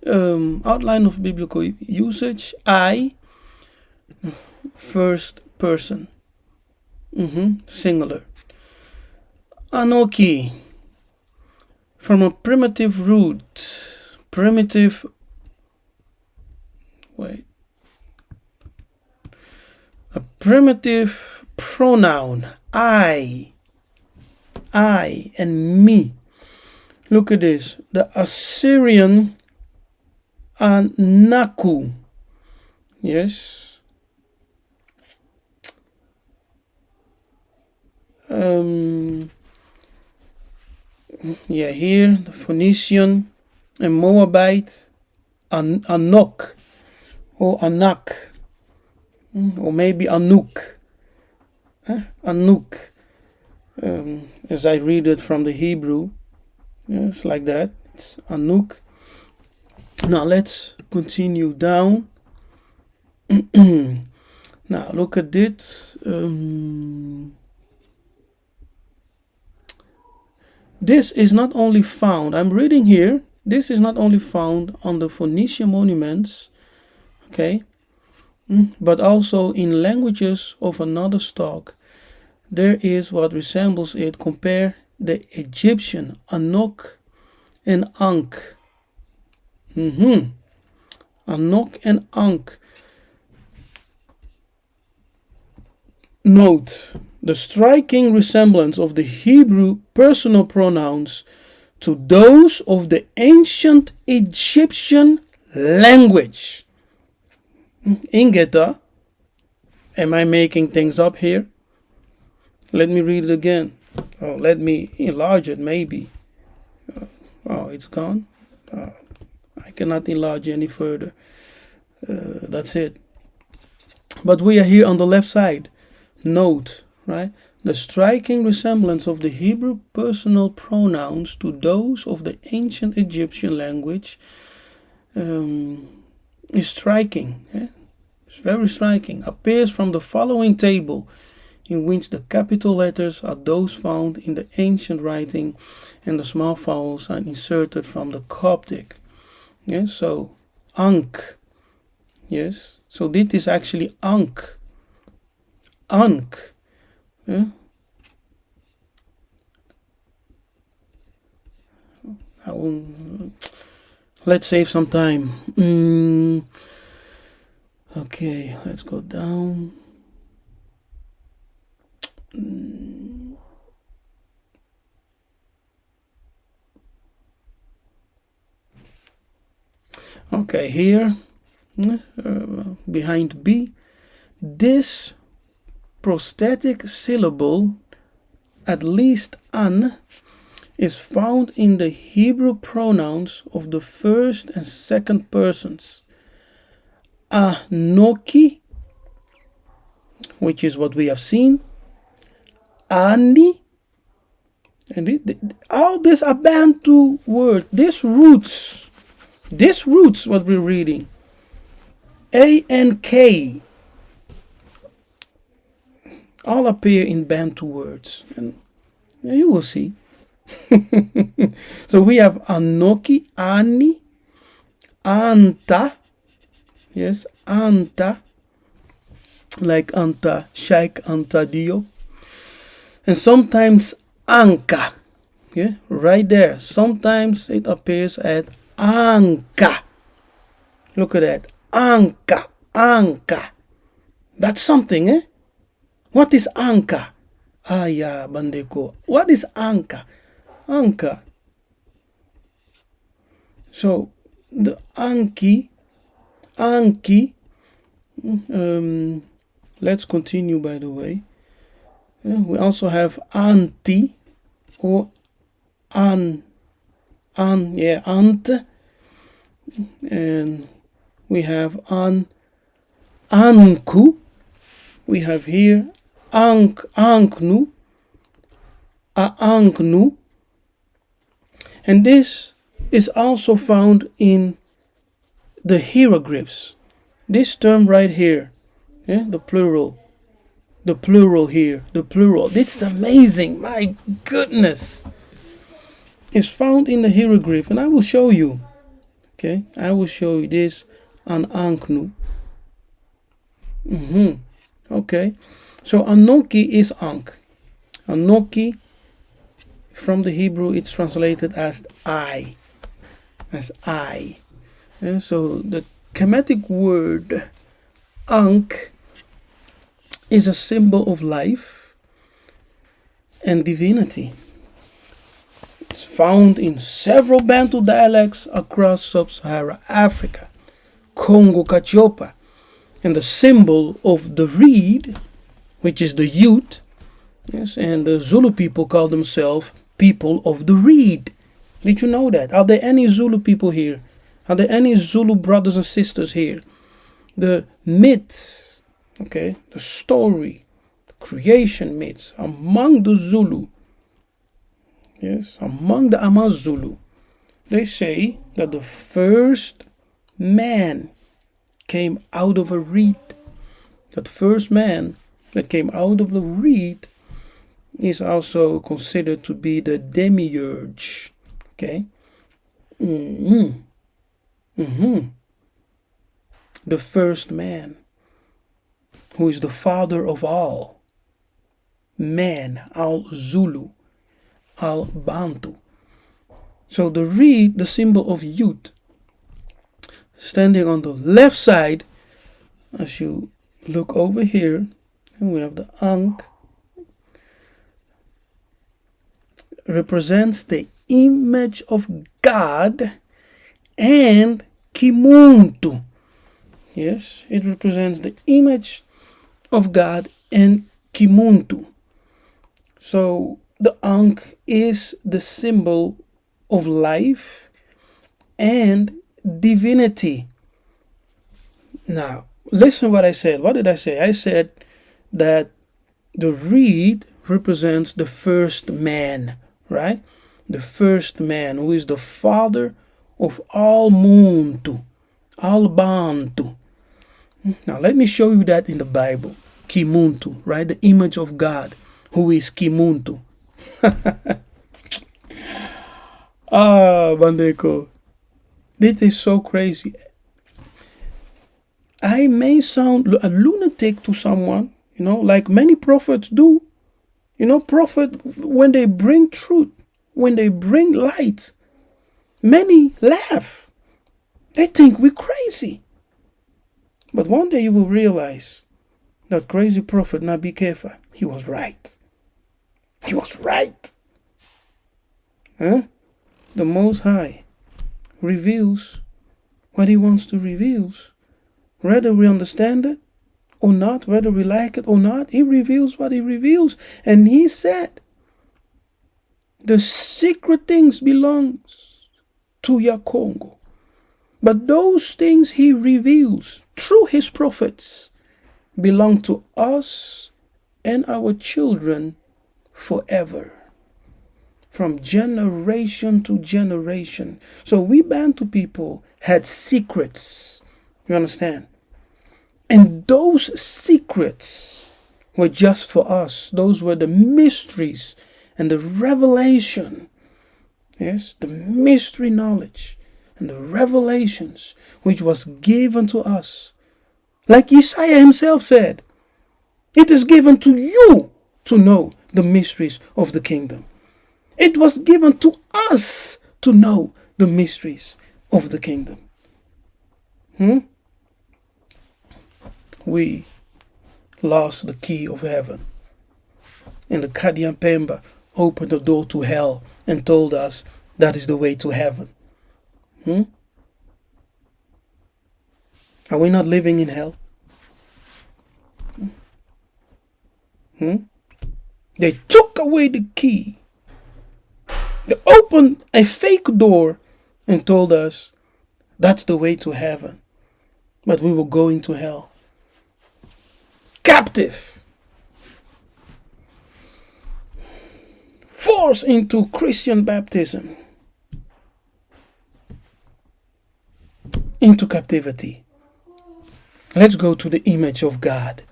Outline of biblical usage. I first person. Singular. Anoki, from a primitive root. A primitive pronoun. I and me. Look at this. The Assyrian Anaku. Yes. Here the Phoenician and Moabite Anok or Anak, or maybe Anuk. Anuk, as I read it from the Hebrew. It's like that. It's Anuk. Now let's continue down. Now look at it. This is not only found, I'm reading here, this is not only found on the Phoenician monuments, okay, but also in languages of another stock. There is what resembles it. Compare the Egyptian Anok and Ankh. Anok and Ankh. Note the striking resemblance of the Hebrew personal pronouns to those of the ancient Egyptian language. Ingeta, am I making things up here? Let me read it again. Let me enlarge it, maybe. It's gone. I cannot enlarge any further. That's it. But we are here on the left side. Note, right? The striking resemblance of the Hebrew personal pronouns to those of the ancient Egyptian language is striking. It's very striking. Appears from the following table, in which the capital letters are those found in the ancient writing and the small vowels are inserted from the Coptic. Yes, so Ankh. Yes, so this is actually Ankh. Ankh. Yeah. Let's save some time. Okay, let's go down. Okay, here behind B, this prosthetic syllable, at least an, is found in the Hebrew pronouns of the first and second persons. Anoki, which is what we have seen. Ani, and all these are Bantu words. These roots, what we're reading. A and K, all appear in Bantu words, and you will see. So we have Anoki, Ani, Anta, yes, Anta, like Anta Sheikh, Anta Dio, and sometimes Anka, yeah, right there. Sometimes it appears at Anka. Look at that, Anka, Anka. That's something, eh? What is Anka? Yeah, Bandeko. What is Anka? Anka. So the Anki. Let's continue, by the way. We also have Anti or Ant, and we have Anku. We have here Anknu, Anknu, and this is also found in the hieroglyphs. This term right here, the plural here, the plural. It's amazing, my goodness. It's found in the hieroglyph, and I will show you. Okay, I will show you this on Anknu. Okay. So Anoki is Ankh. Anoki, from the Hebrew, it's translated as I. As I. And so the Kamitic word Ankh is a symbol of life and divinity. It's found in several Bantu dialects across sub-Saharan Africa, Congo, Kachiopa, and the symbol of the reed, which is the Yhvh. Yes, and the Zulu people call themselves people of the reed. Did you know that? Are there any Zulu people here? Are there any Zulu brothers and sisters here? The myth, okay, the story, the creation myth among the Zulu, yes, among the Amazulu, they say that the first man came out of a reed. That first man that came out of the reed is also considered to be the demiurge. Okay. The first man, who is the father of all man, all Zulu, all Bantu. So the reed, the symbol of Yhvh, standing on the left side, as you look over here, and we have the Ankh, represents the image of God and Kimuntu. Yes, it represents the image of God and Kimuntu. So the Ankh is the symbol of life and divinity. Now, listen what I said. What did I say? I said that the reed represents the first man, right? The first man, who is the father of all Muntu, all Bantu. Now, let me show you that in the Bible. Kimuntu, right? The image of God, who is Kimuntu. Bandeko. This is so crazy. I may sound a lunatic to someone, like many prophets do. Prophet, when they bring truth, when they bring light, many laugh. They think we're crazy. But one day you will realize that crazy prophet, Nzambi Ampungu, he was right. He was right. Huh? The Most High reveals what he wants to reveal. Whether we understand it or not, whether we like it or not, he reveals what he reveals. And he said, the secret things belongs to Yhvh Kongo. But those things he reveals through his prophets belong to us and our children forever. From generation to generation. So we Bantu people had secrets. You understand? And those secrets were just for us. Those were the mysteries and the revelation. Yes, the mystery knowledge and the revelations which was given to us. Like Yiseka'yah himself said, it is given to you to know the mysteries of the kingdom. It was given to us to know the mysteries of the kingdom. We lost the key of heaven. And the Kadian Pemba opened the door to hell and told us that is the way to heaven. Are we not living in hell? They took away the key. They opened a fake door and told us that's the way to heaven. But we were going to hell. Captive. Forced into Christian baptism. Into captivity. Let's go to the image of God.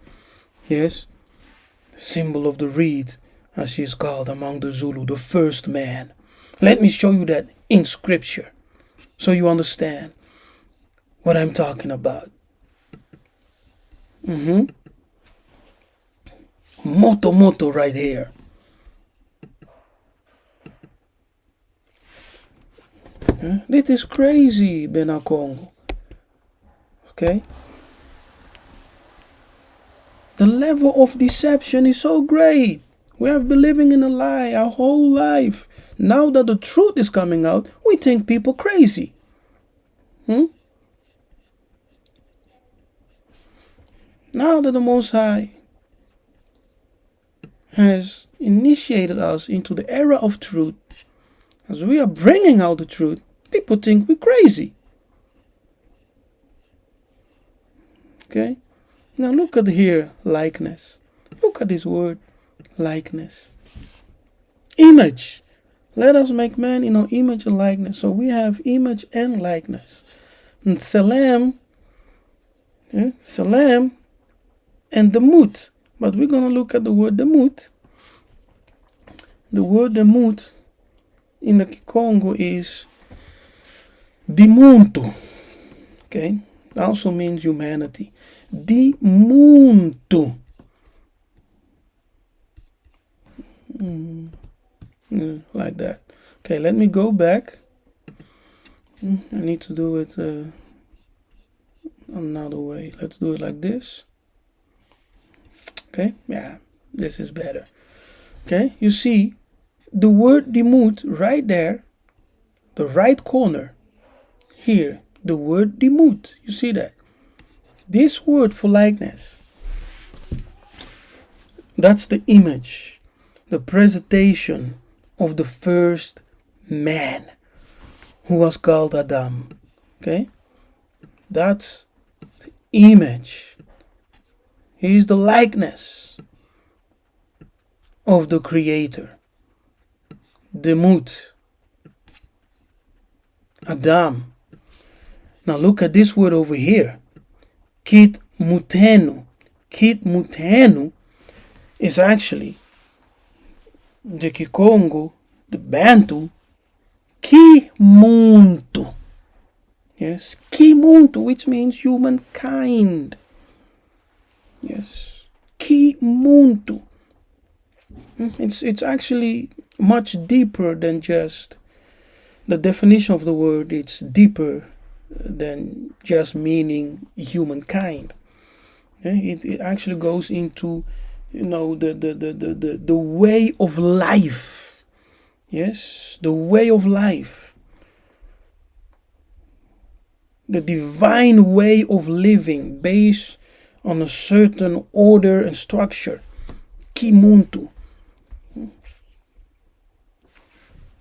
Yes. The symbol of the reed, as she is called among the Zulu, the first man. Let me show you that in scripture so you understand what I'm talking about. Moto right here. This is crazy, Bena Kongo. Okay? The level of deception is so great. We have been living in a lie our whole life. Now that the truth is coming out, we think people crazy. Now that the Most High has initiated us into the era of truth, as we are bringing out the truth, people think we're crazy. Okay? Now look at here, likeness. Look at this word, likeness. Image. Let us make man in our image and likeness. So we have image and likeness. And Salam, Salam and the Mut. But we're going to look at the word the Mut. The word the Mut in the Congo is Dimuntu. Okay? Also means humanity. Dimuntu. Like that. Okay, let me go back. I need to do it another way. Let's do it like this. Okay, yeah, this is better. Okay, you see the word dimut right there, the right corner here, the word dimut. You see that? This word for likeness, that's the image, the presentation of the first man who was called Adam. Okay, that's the image. He is the likeness of the Creator, the Mut, Adam. Now look at this word over here, Kit Mutenu. Kit Mutenu is actually the Kikongo, the Bantu, Kimuntu. Yes, Kimuntu, which means humankind. Yes, Kimuntu. It's actually much deeper than just the definition of the word. It's deeper than just meaning humankind. It actually goes into, the way of life. Yes, the way of life. The divine way of living based on a certain order and structure. Kimuntu.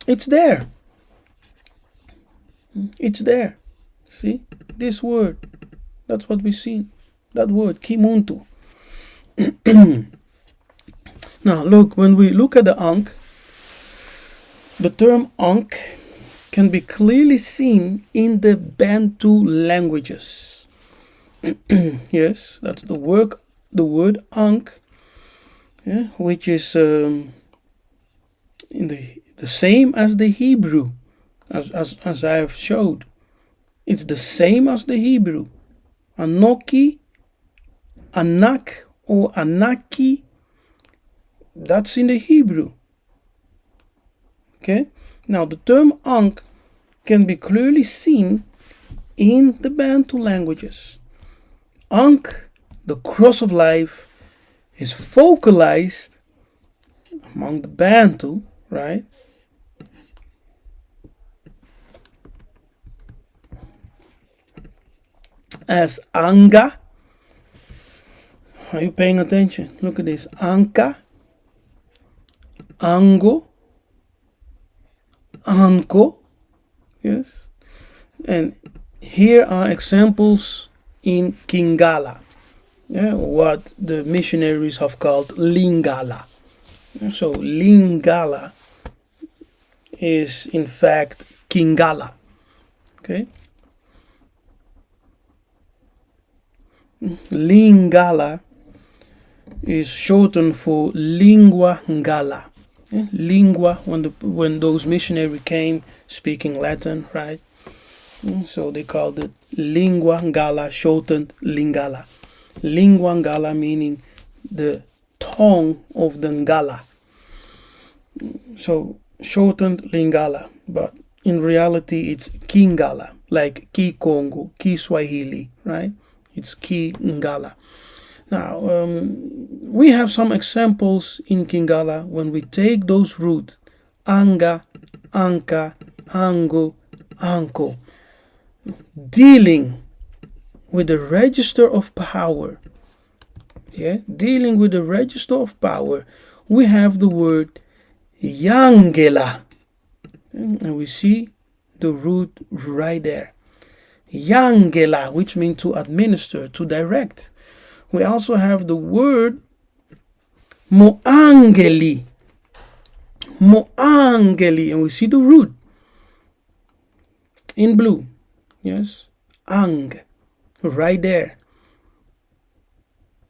It's there. It's there. See? This word. That's what we see. That word, Kimuntu. Now, look, when we look at the Ankh, the term Ankh can be clearly seen in the Bantu languages. Yes, that's the word Ankh, which is in the same as the Hebrew, as I have showed. It's the same as the Hebrew. Anoki, Anak, or Anaki, that's in the Hebrew. Okay? Now, the term Ankh can be clearly seen in the Bantu languages. Ankh, the cross of life, is focalized among the Bantu, right? As Anga. Are you paying attention? Look at this. Anka, Ango, Anko. Yes. And here are examples in Kingala. What the missionaries have called Lingala. So Lingala is in fact Kingala. Okay. Lingala is shortened for Lingua Ngala. Lingua, when those missionaries came speaking Latin, right? So they called it Lingua Ngala, shortened Lingala. Lingua Ngala meaning the tongue of the Ngala. So shortened Lingala, but in reality it's Kingala, like Ki Congo, Ki Swahili, right? It's Ki Ngala. Now, we have some examples in Kingala when we take those roots, Anga, Anka, Ango, Anko, dealing with the register of power. Yeah, dealing with the register of power, we have the word Yangela. And we see the root right there. Yangela, which means to administer, to direct. We also have the word Moangeli. Moangeli, and we see the root in blue. Yes, Ang, right there.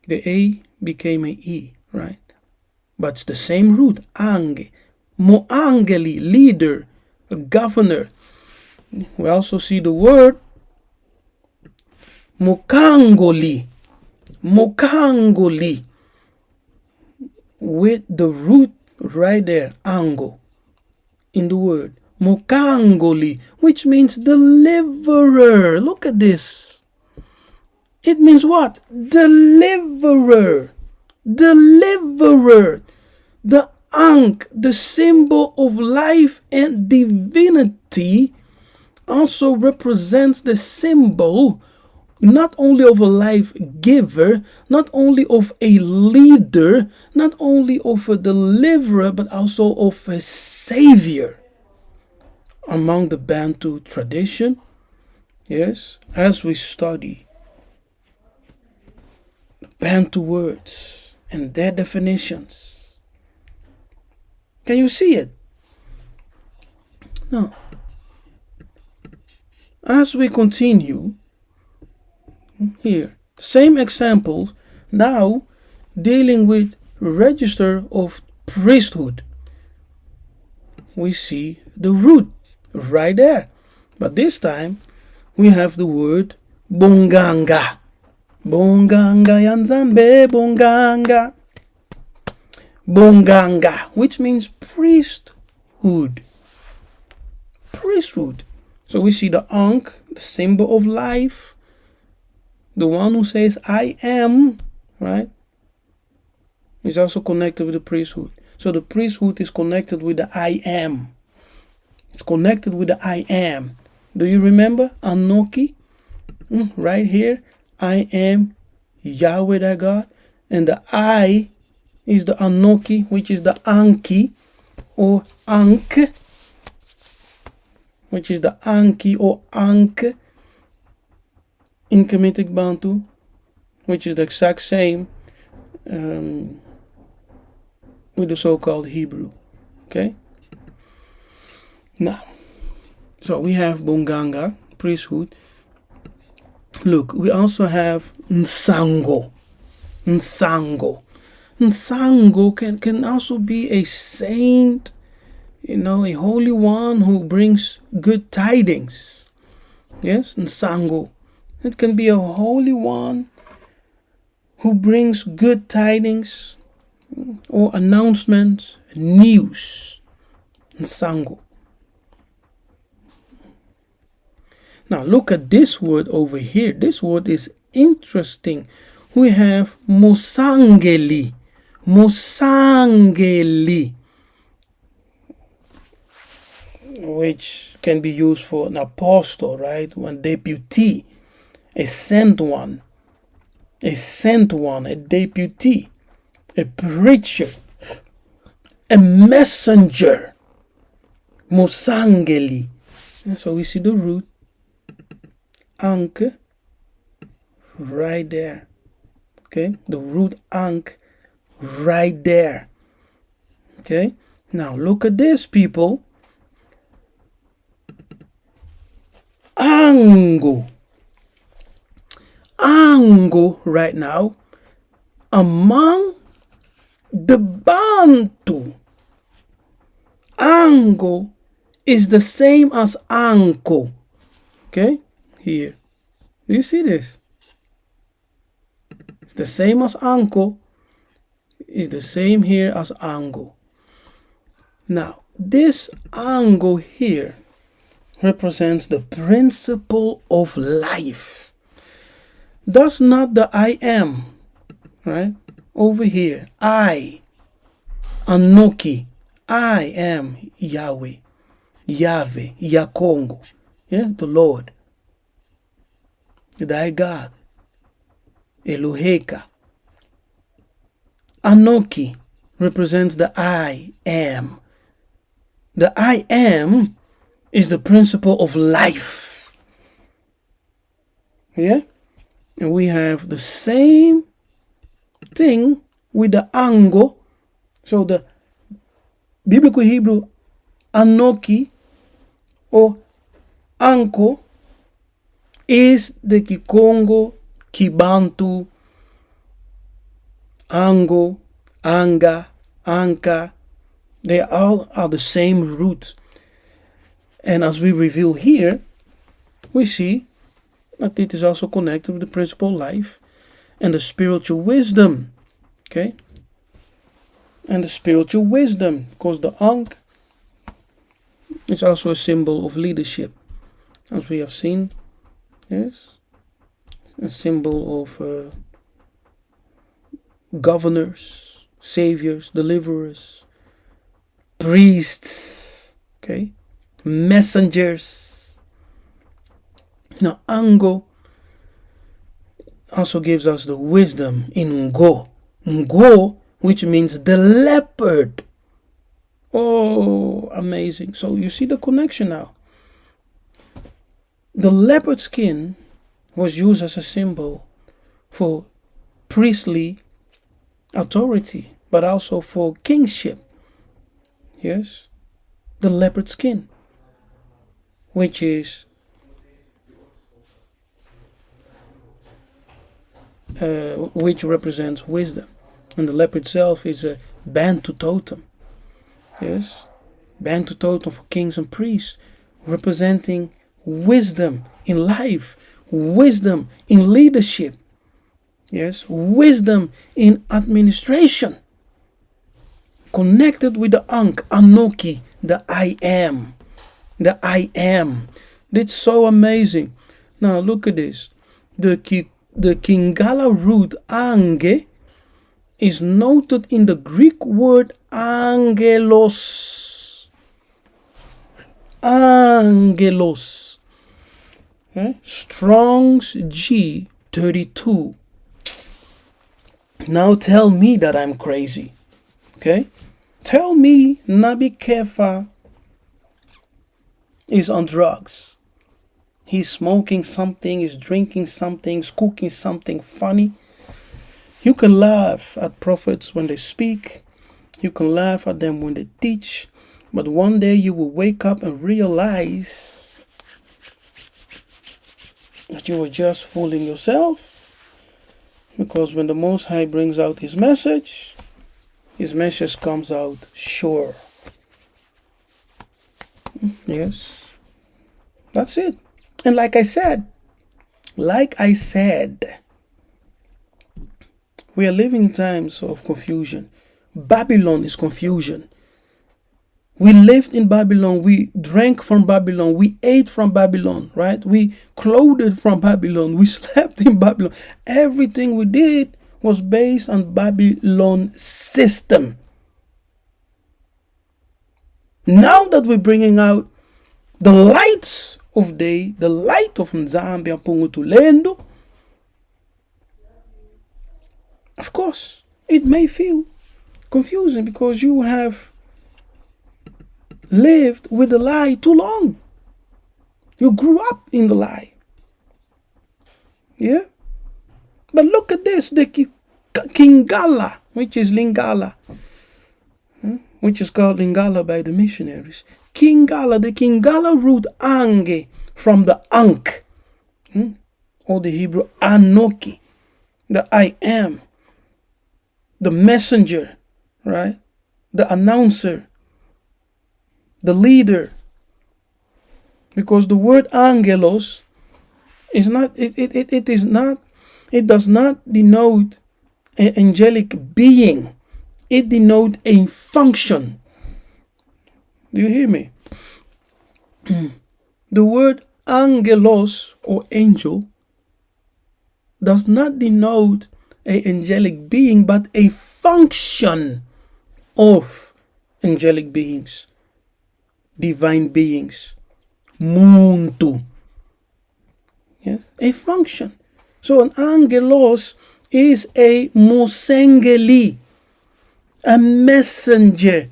The A became an E, right? But it's the same root, Ang. Moangeli, leader, governor. We also see the word Mokangoli. Mokangoli, with the root right there, Ango, in the word. Mokangoli, which means deliverer. Look at this. It means what? Deliverer. Deliverer. The Ankh, the symbol of life and divinity, also represents the symbol not only of a life giver, not only of a leader, not only of a deliverer, but also of a savior. Among the Bantu tradition, yes, as we study the Bantu words and their definitions, can you see it? No. As we continue, here, same examples, now dealing with register of priesthood. We see the root right there. But this time, we have the word Bonganga. Bonganga ya Nzambe, Bonganga. Bonganga, which means priesthood. Priesthood. So we see the Ankh, the symbol of life. The one who says, I am, right, is also connected with the priesthood. So the priesthood is connected with the I am. It's connected with the I am. Do you remember Anoki? Right here, I am Yahweh thy God. And the I is the Anoki, which is the Anki or Ankh, which is the Anki or Ankh in Kamitic Bantu, which is the exact same with the so-called Hebrew. Okay? Now, so we have Bonganga, priesthood. Look, we also have Nsango. Nsango. Nsango can also be a saint, a holy one who brings good tidings. Yes, Nsango. It can be a holy one who brings good tidings or announcements, news. Nsango. Now look at this word over here. This word is interesting. We have Mosangeli. Mosangeli, which can be used for an apostle, right? One deputy. A sent one, a deputy, a preacher, a messenger, Mosangeli. And so we see the root, Ankh, right there. Okay, the root Ankh, right there. Okay, now look at this, people. Ango. Ango right now among the Bantu. Ango is the same as Anko. Okay, here. Do you see this? It's the same as Anko. It's the same here as Ango. Now, this Ango here represents the principle of life. That's not the I am, right? Over here, I, Anoki, I am Yahweh, Yhvh, Kongo, yeah, the Lord, thy God, Eloheka. Anoki represents the I am. The I am is the principle of life. Yeah? And we have the same thing with the Ango. So the biblical Hebrew Anoki or Anko is the Kikongo, Kibantu, Ango, Anga, Anka. They all are the same root. And as we reveal here, we see that it is also connected with the principle of life and the spiritual wisdom. Okay? And the spiritual wisdom, because the Ankh is also a symbol of leadership, as we have seen. Yes? A symbol of governors, saviors, deliverers, priests, okay, messengers. Now, Ango also gives us the wisdom in Ngo. Ngo, which means the leopard. Oh, amazing. So you see the connection now. The leopard skin was used as a symbol for priestly authority, but also for kingship. Yes, the leopard skin, which is which represents wisdom, and the leopard itself is a Bantu totem. Yes, Bantu totem for kings and priests, representing wisdom in life, wisdom in leadership. Yes, wisdom in administration. Connected with the Ankh, Anoki, the I am. The I am. That's so amazing. Now look at this. The Kingala root Ange is noted in the Greek word angelos. Angelos. Okay? Strong's G 32. Now tell me that I'm crazy. Okay? Tell me Nabi Kefa is on drugs. He's smoking something, he's drinking something, he's cooking something funny. You can laugh at prophets when they speak. You can laugh at them when they teach. But one day you will wake up and realize that you were just fooling yourself. Because when the Most High brings out his message comes out sure. Yes. That's it. And like I said, we are living in times of confusion. Babylon is confusion. We lived in Babylon. We drank from Babylon. We ate from Babylon, right? We clothed from Babylon. We slept in Babylon. Everything we did was based on Babylon system. Now that we're bringing out the light of day, the light of Nzambi Ampungu Tulendo, of course, it may feel confusing because you have lived with the lie too long. You grew up in the lie. Yeah? But look at this, the Kingala, which is Lingala, which is called Lingala by the missionaries. Kingala, the Kingala root Ange from the Ankh, or the Hebrew Anoki, the I am, the messenger, right? The announcer, the leader. Because the word angelos is not, it does not denote an angelic being. It denotes a function. Do you hear me? The word angelos or angel does not denote an angelic being, but a function of angelic beings, divine beings. Muntu. Yes, a function. So an angelos is a mosengeli, a messenger.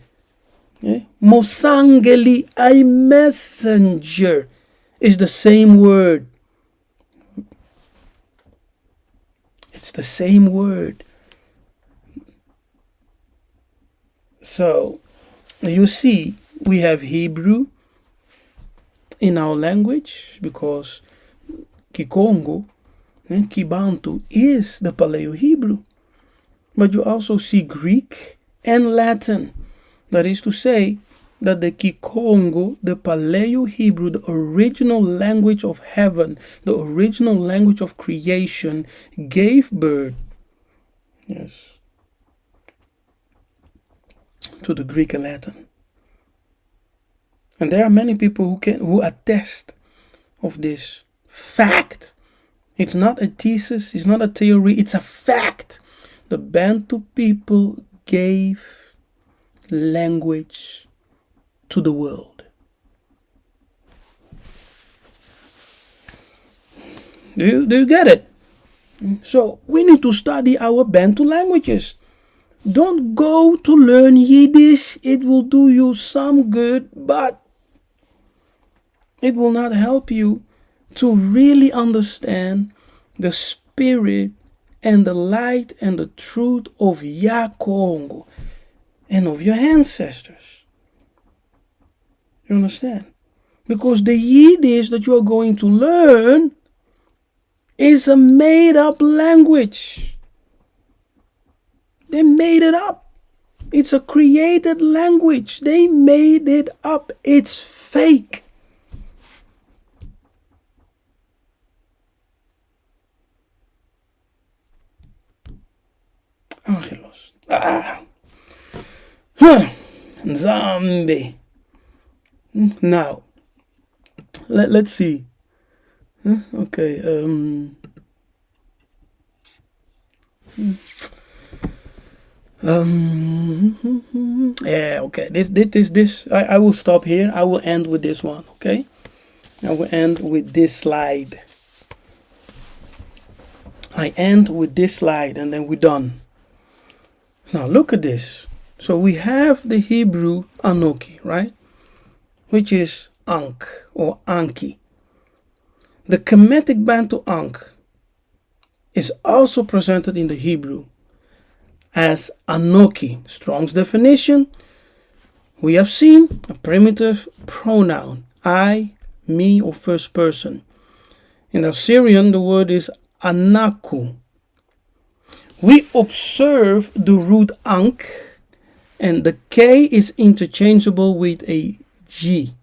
Okay? Mosangeli, a messenger, is the same word. It's the same word. So you see, we have Hebrew in our language because Kikongo, Kibantu is the Paleo-Hebrew. But you also see Greek and Latin. That is to say that the Kikongo, the Paleo-Hebrew, the original language of heaven, the original language of creation, gave birth, yes, to the Greek and Latin. And there are many people who attest of this fact. It's not a thesis, it's not a theory, it's a fact. The Bantu people gave language to the world. Do you get it? So we need to study our Bantu languages. Don't go to learn Yiddish. It will do you some good, but it will not help you to really understand the spirit and the light and the truth of Yhvh Kongo and of your ancestors. You understand? Because the Yiddish that you are going to learn is a made-up language. They made it up. It's a created language. They made it up. It's fake. Angelos. Nzambi. Now, let's see. Okay. Yeah. Okay. This. I will stop here. I will end with this one. Okay. I will end with this slide. I end with this slide, and then we're done. Now look at this. So we have the Hebrew Anoki, right? Which is Ankh or Anki. The Kamitic Bantu Ankh is also presented in the Hebrew as Anoki. Strong's definition. We have seen a primitive pronoun, I, me, or first person. In Assyrian, the word is Anaku. We observe the root Ankh, and the K is interchangeable with a G.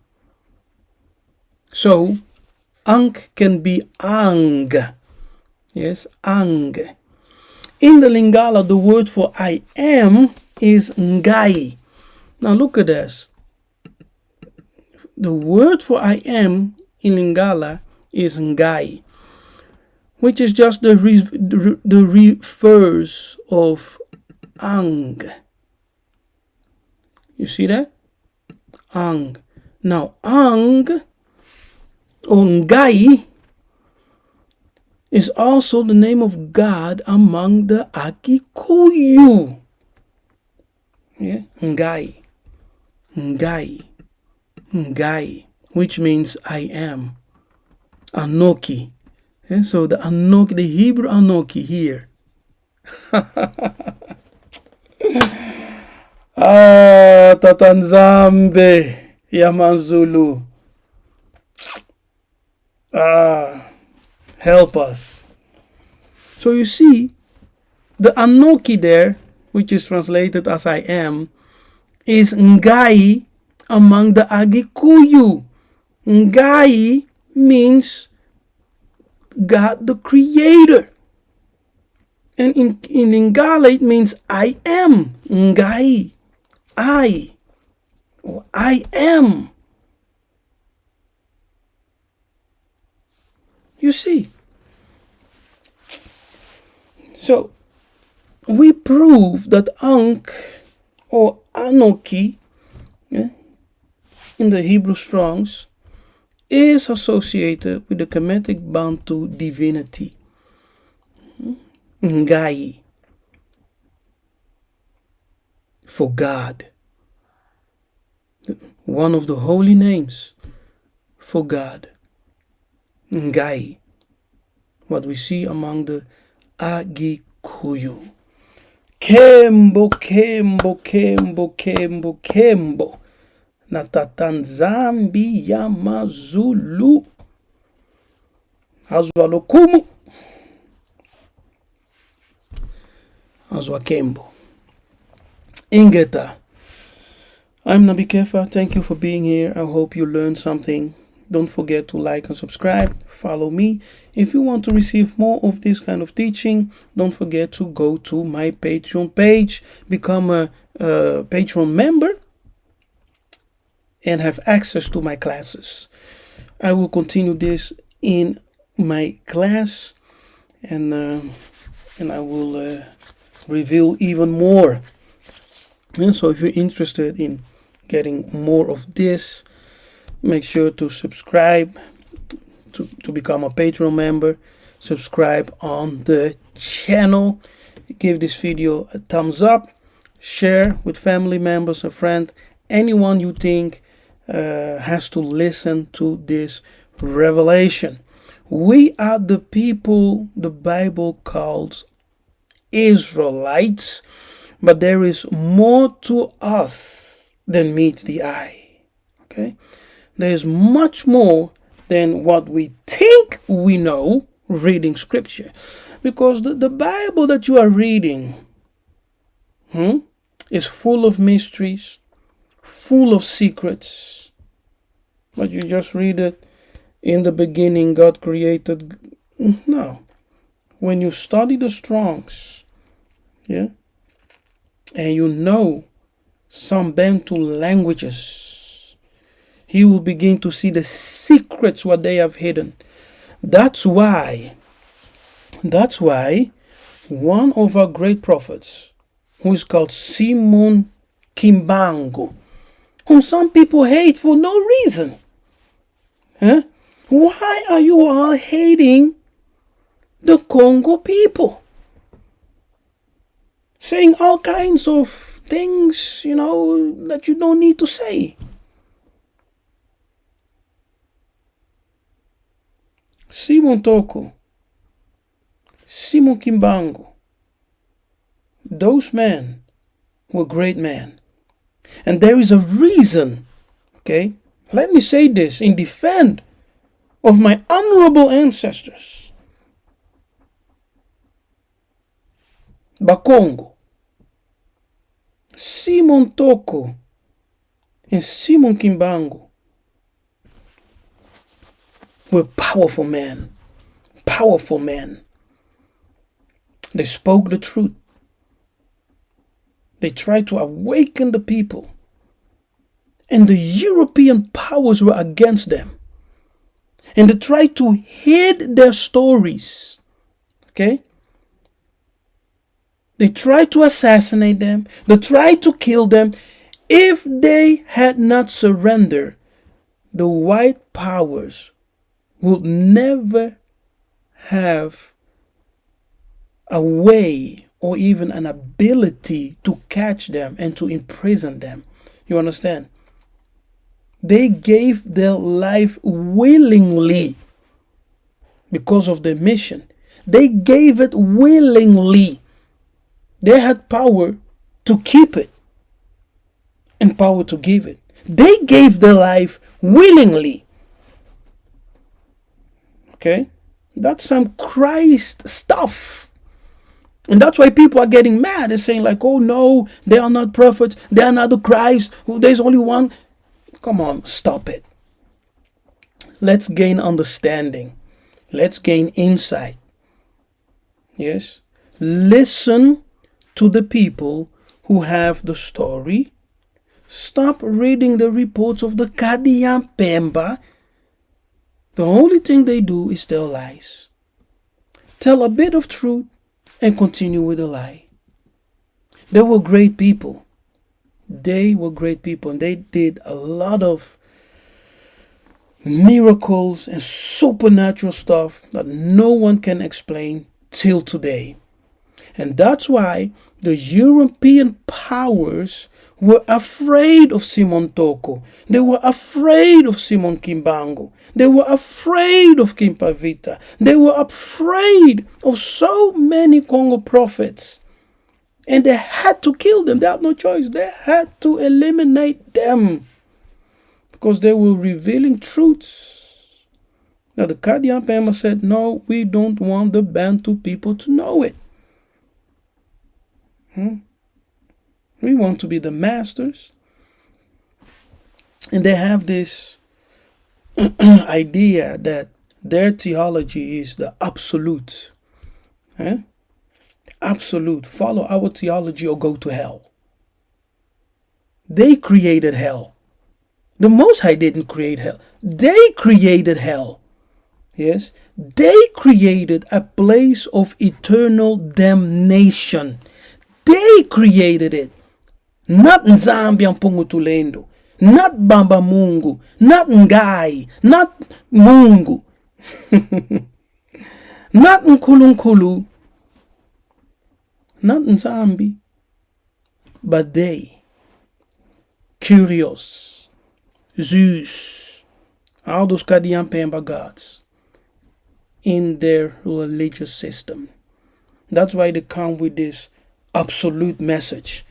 So, Ankh can be Ang. Yes, Ang. In the Lingala, the word for I am is Ngai. Now look at this. The word for I am in Lingala is Ngai, which is just the reverse of Ang. You see that? Ang. Now, Ang or Ngai is also the name of God among the Akikuyu. Yeah? Ngai. Ngai. Ngai, which means I am. Anoki. Yeah? So the Anoki, the Hebrew Anoki here. Tata Nzambi Yamanzulu. Help us. So you see, the Anoki there, which is translated as I am, is Ngai among the Agikuyu. Ngai means God the Creator. And in Lingala it means I am. Ngai. I. Or I am. You see. So we prove that Ankh or Anoki, yeah, in the Hebrew Strongs, is associated with the Kamitic Bantu divinity, Ngai, for God. One of the holy names for God, Ngai, what we see among the Agikuyu. Kembo, Kembo, Kembo, Kembo, Kembo. Natata Nzambi Amazulu. Azwa lokumu. Azwa Kembo. Ingeta. I'm Nzambi Yhvh. Thank you for being here. I hope you learned something. Don't forget to like and subscribe. Follow me. If you want to receive more of this kind of teaching, don't forget to go to my Patreon page. Become a Patreon member and have access to my classes. I will continue this in my class, and I will reveal even more. And so if you're interested in getting more of this, make sure to subscribe, to become a Patreon member. Subscribe on the channel. Give this video a thumbs up. Share with family members and friends. Anyone you think has to listen to this revelation. We are the people the Bible calls Israelites, but there is more to us than meets the eye. Okay? There is much more than what we think we know reading scripture. Because the Bible that you are reading is full of mysteries, full of secrets. But you just read it, in the beginning God created. No. When you study the Strongs, yeah, and you know some Bantu languages, you will begin to see the secrets what they have hidden. That's why one of our great prophets, who is called Simon Kimbangu, whom some people hate for no reason. Huh? Why are you all hating the Congo people? Saying all kinds of things, that you don't need to say. Simon Toko, Simon Kimbangu, those men were great men. And there is a reason, okay? Let me say this in defense of my honorable ancestors. Bakongo, Simon Toko, and Simon Kimbangu were powerful men. Powerful men. They spoke the truth. They tried to awaken the people. And the European powers were against them. And they tried to hide their stories. Okay? They tried to assassinate them. They tried to kill them. If they had not surrendered, the white powers would never have a way or even an ability to catch them and to imprison them. You understand? They gave their life willingly because of their mission. They gave it willingly. They had power to keep it and power to give it. They gave their life willingly. Okay? That's some Christ stuff. And that's why people are getting mad. They're saying like, oh no, they are not prophets. They are not the Christ. There's only one. Come on, stop it. Let's gain understanding. Let's gain insight. Yes? Listen to the people who have the story. Stop reading the reports of the Kadiampemba. The only thing they do is tell lies. Tell a bit of truth and continue with a lie. They were great people. They were great people, and they did a lot of miracles and supernatural stuff that no one can explain till today. And that's why the European powers were afraid of Simon Toko. They were afraid of Simon Kimbangu. They were afraid of Kimpavita. They were afraid of so many Congo prophets. And they had to kill them. They had no choice. They had to eliminate them. Because they were revealing truths. Now the Kadiampema said, no, we don't want the Bantu people to know it. We want to be the masters. And they have this idea that their theology is the absolute. Absolute. Follow our theology or go to hell. They created hell. The Most High didn't create hell. They created hell. Yes. They created a place of eternal damnation. They created it. Not Nzambi Ampungu Tulendo. Not Bamba Mungu. Not Ngai. Not Mungu. Not Nkunkulu. Not Nzambi. But they. Curious. Zeus. All those Kadiampemba gods. In their religious system. That's why they come with this absolute message.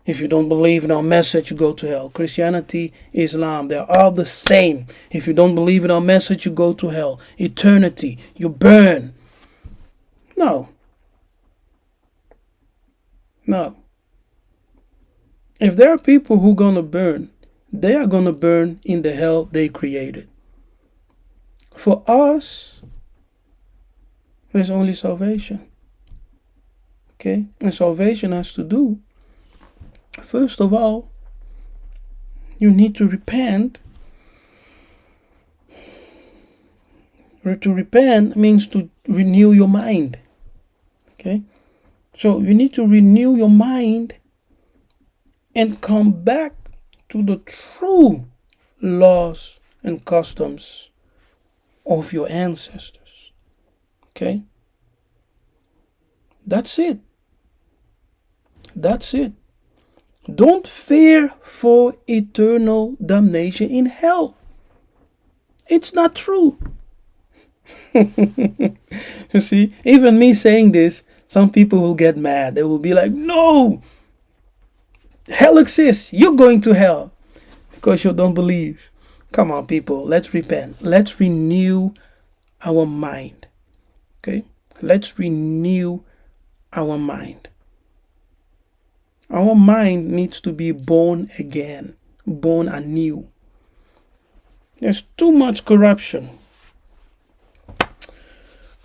If you don't believe in our message, you go to hell. Christianity, Islam, they're all the same. If you don't believe in our message, you go to hell. Eternity, you burn. No. If there are people who are going to burn, they are going to burn in the hell they created. For us, there's only salvation. Okay? And salvation has to do, first of all, you need to repent. To repent means to renew your mind. Okay? So you need to renew your mind and come back to the true laws and customs of your ancestors. Okay? That's it. That's it. Don't fear for eternal damnation in hell. It's not true. You see, even me saying this, some people will get mad. They will be like, no, hell exists. You're going to hell because you don't believe. Come on, people, let's repent. Let's renew our mind. Okay? Let's renew our mind. Our mind needs to be born again, born anew. There's too much corruption.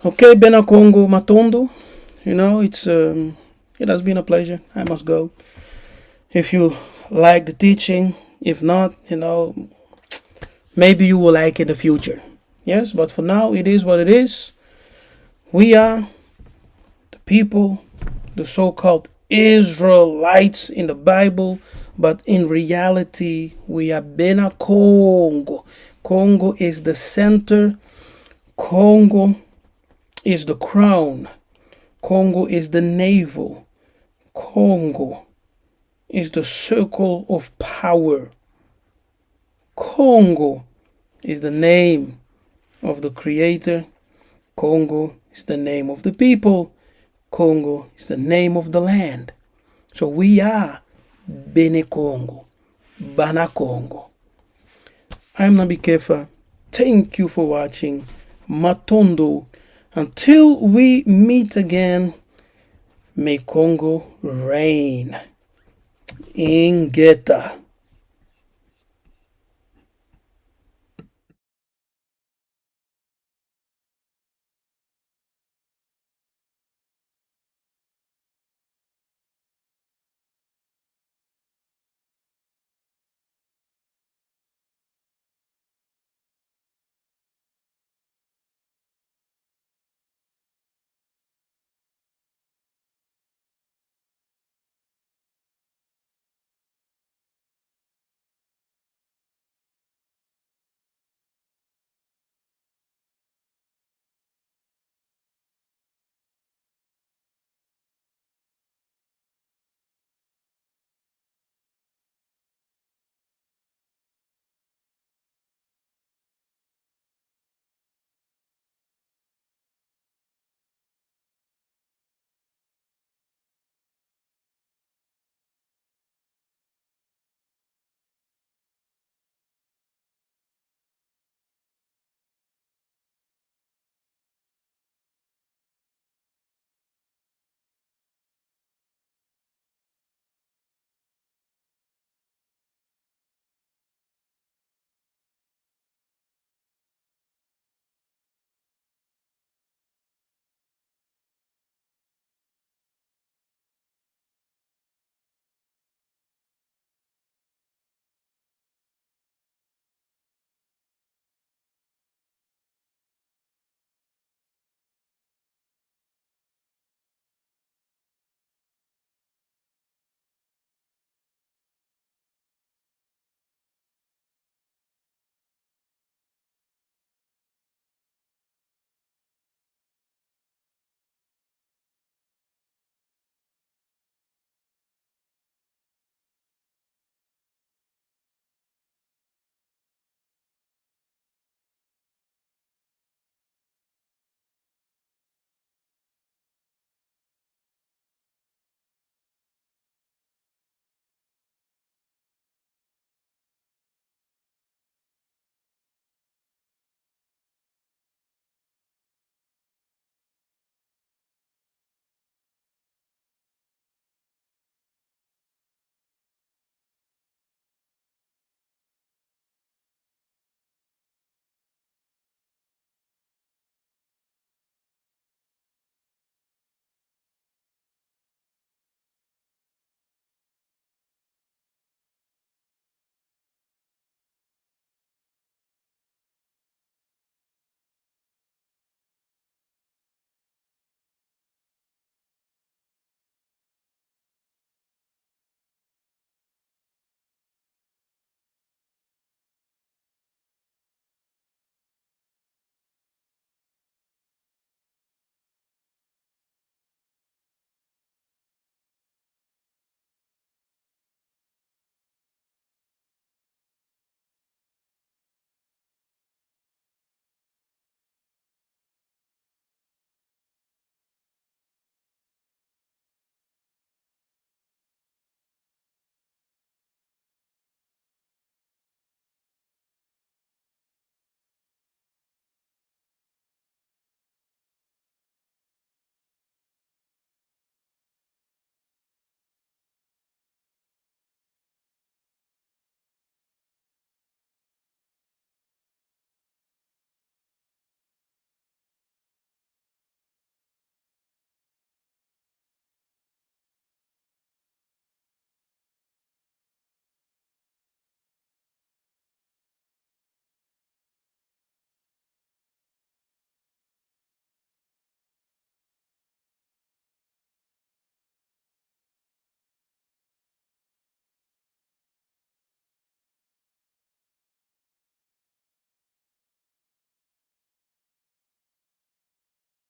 Okay, Bena Kongo Matondo, you know, it has been a pleasure. I must go. If you like the teaching, if not, you know, maybe you will like it in the future. Yes, but for now, it is what it is. We are the people, the so-called Israelites in the Bible, but in reality, we are Bena Kongo. Kongo is the center. Kongo is the crown. Kongo is the navel. Kongo is the circle of power. Kongo is the name of the Creator. Kongo is the name of the people. Kongo is the name of the land. So we are Bena Kongo, Bena Kongo. I'm Nzambi Ampungu. Thank you for watching. Matondo. Until we meet again, may Congo reign. Ingeta.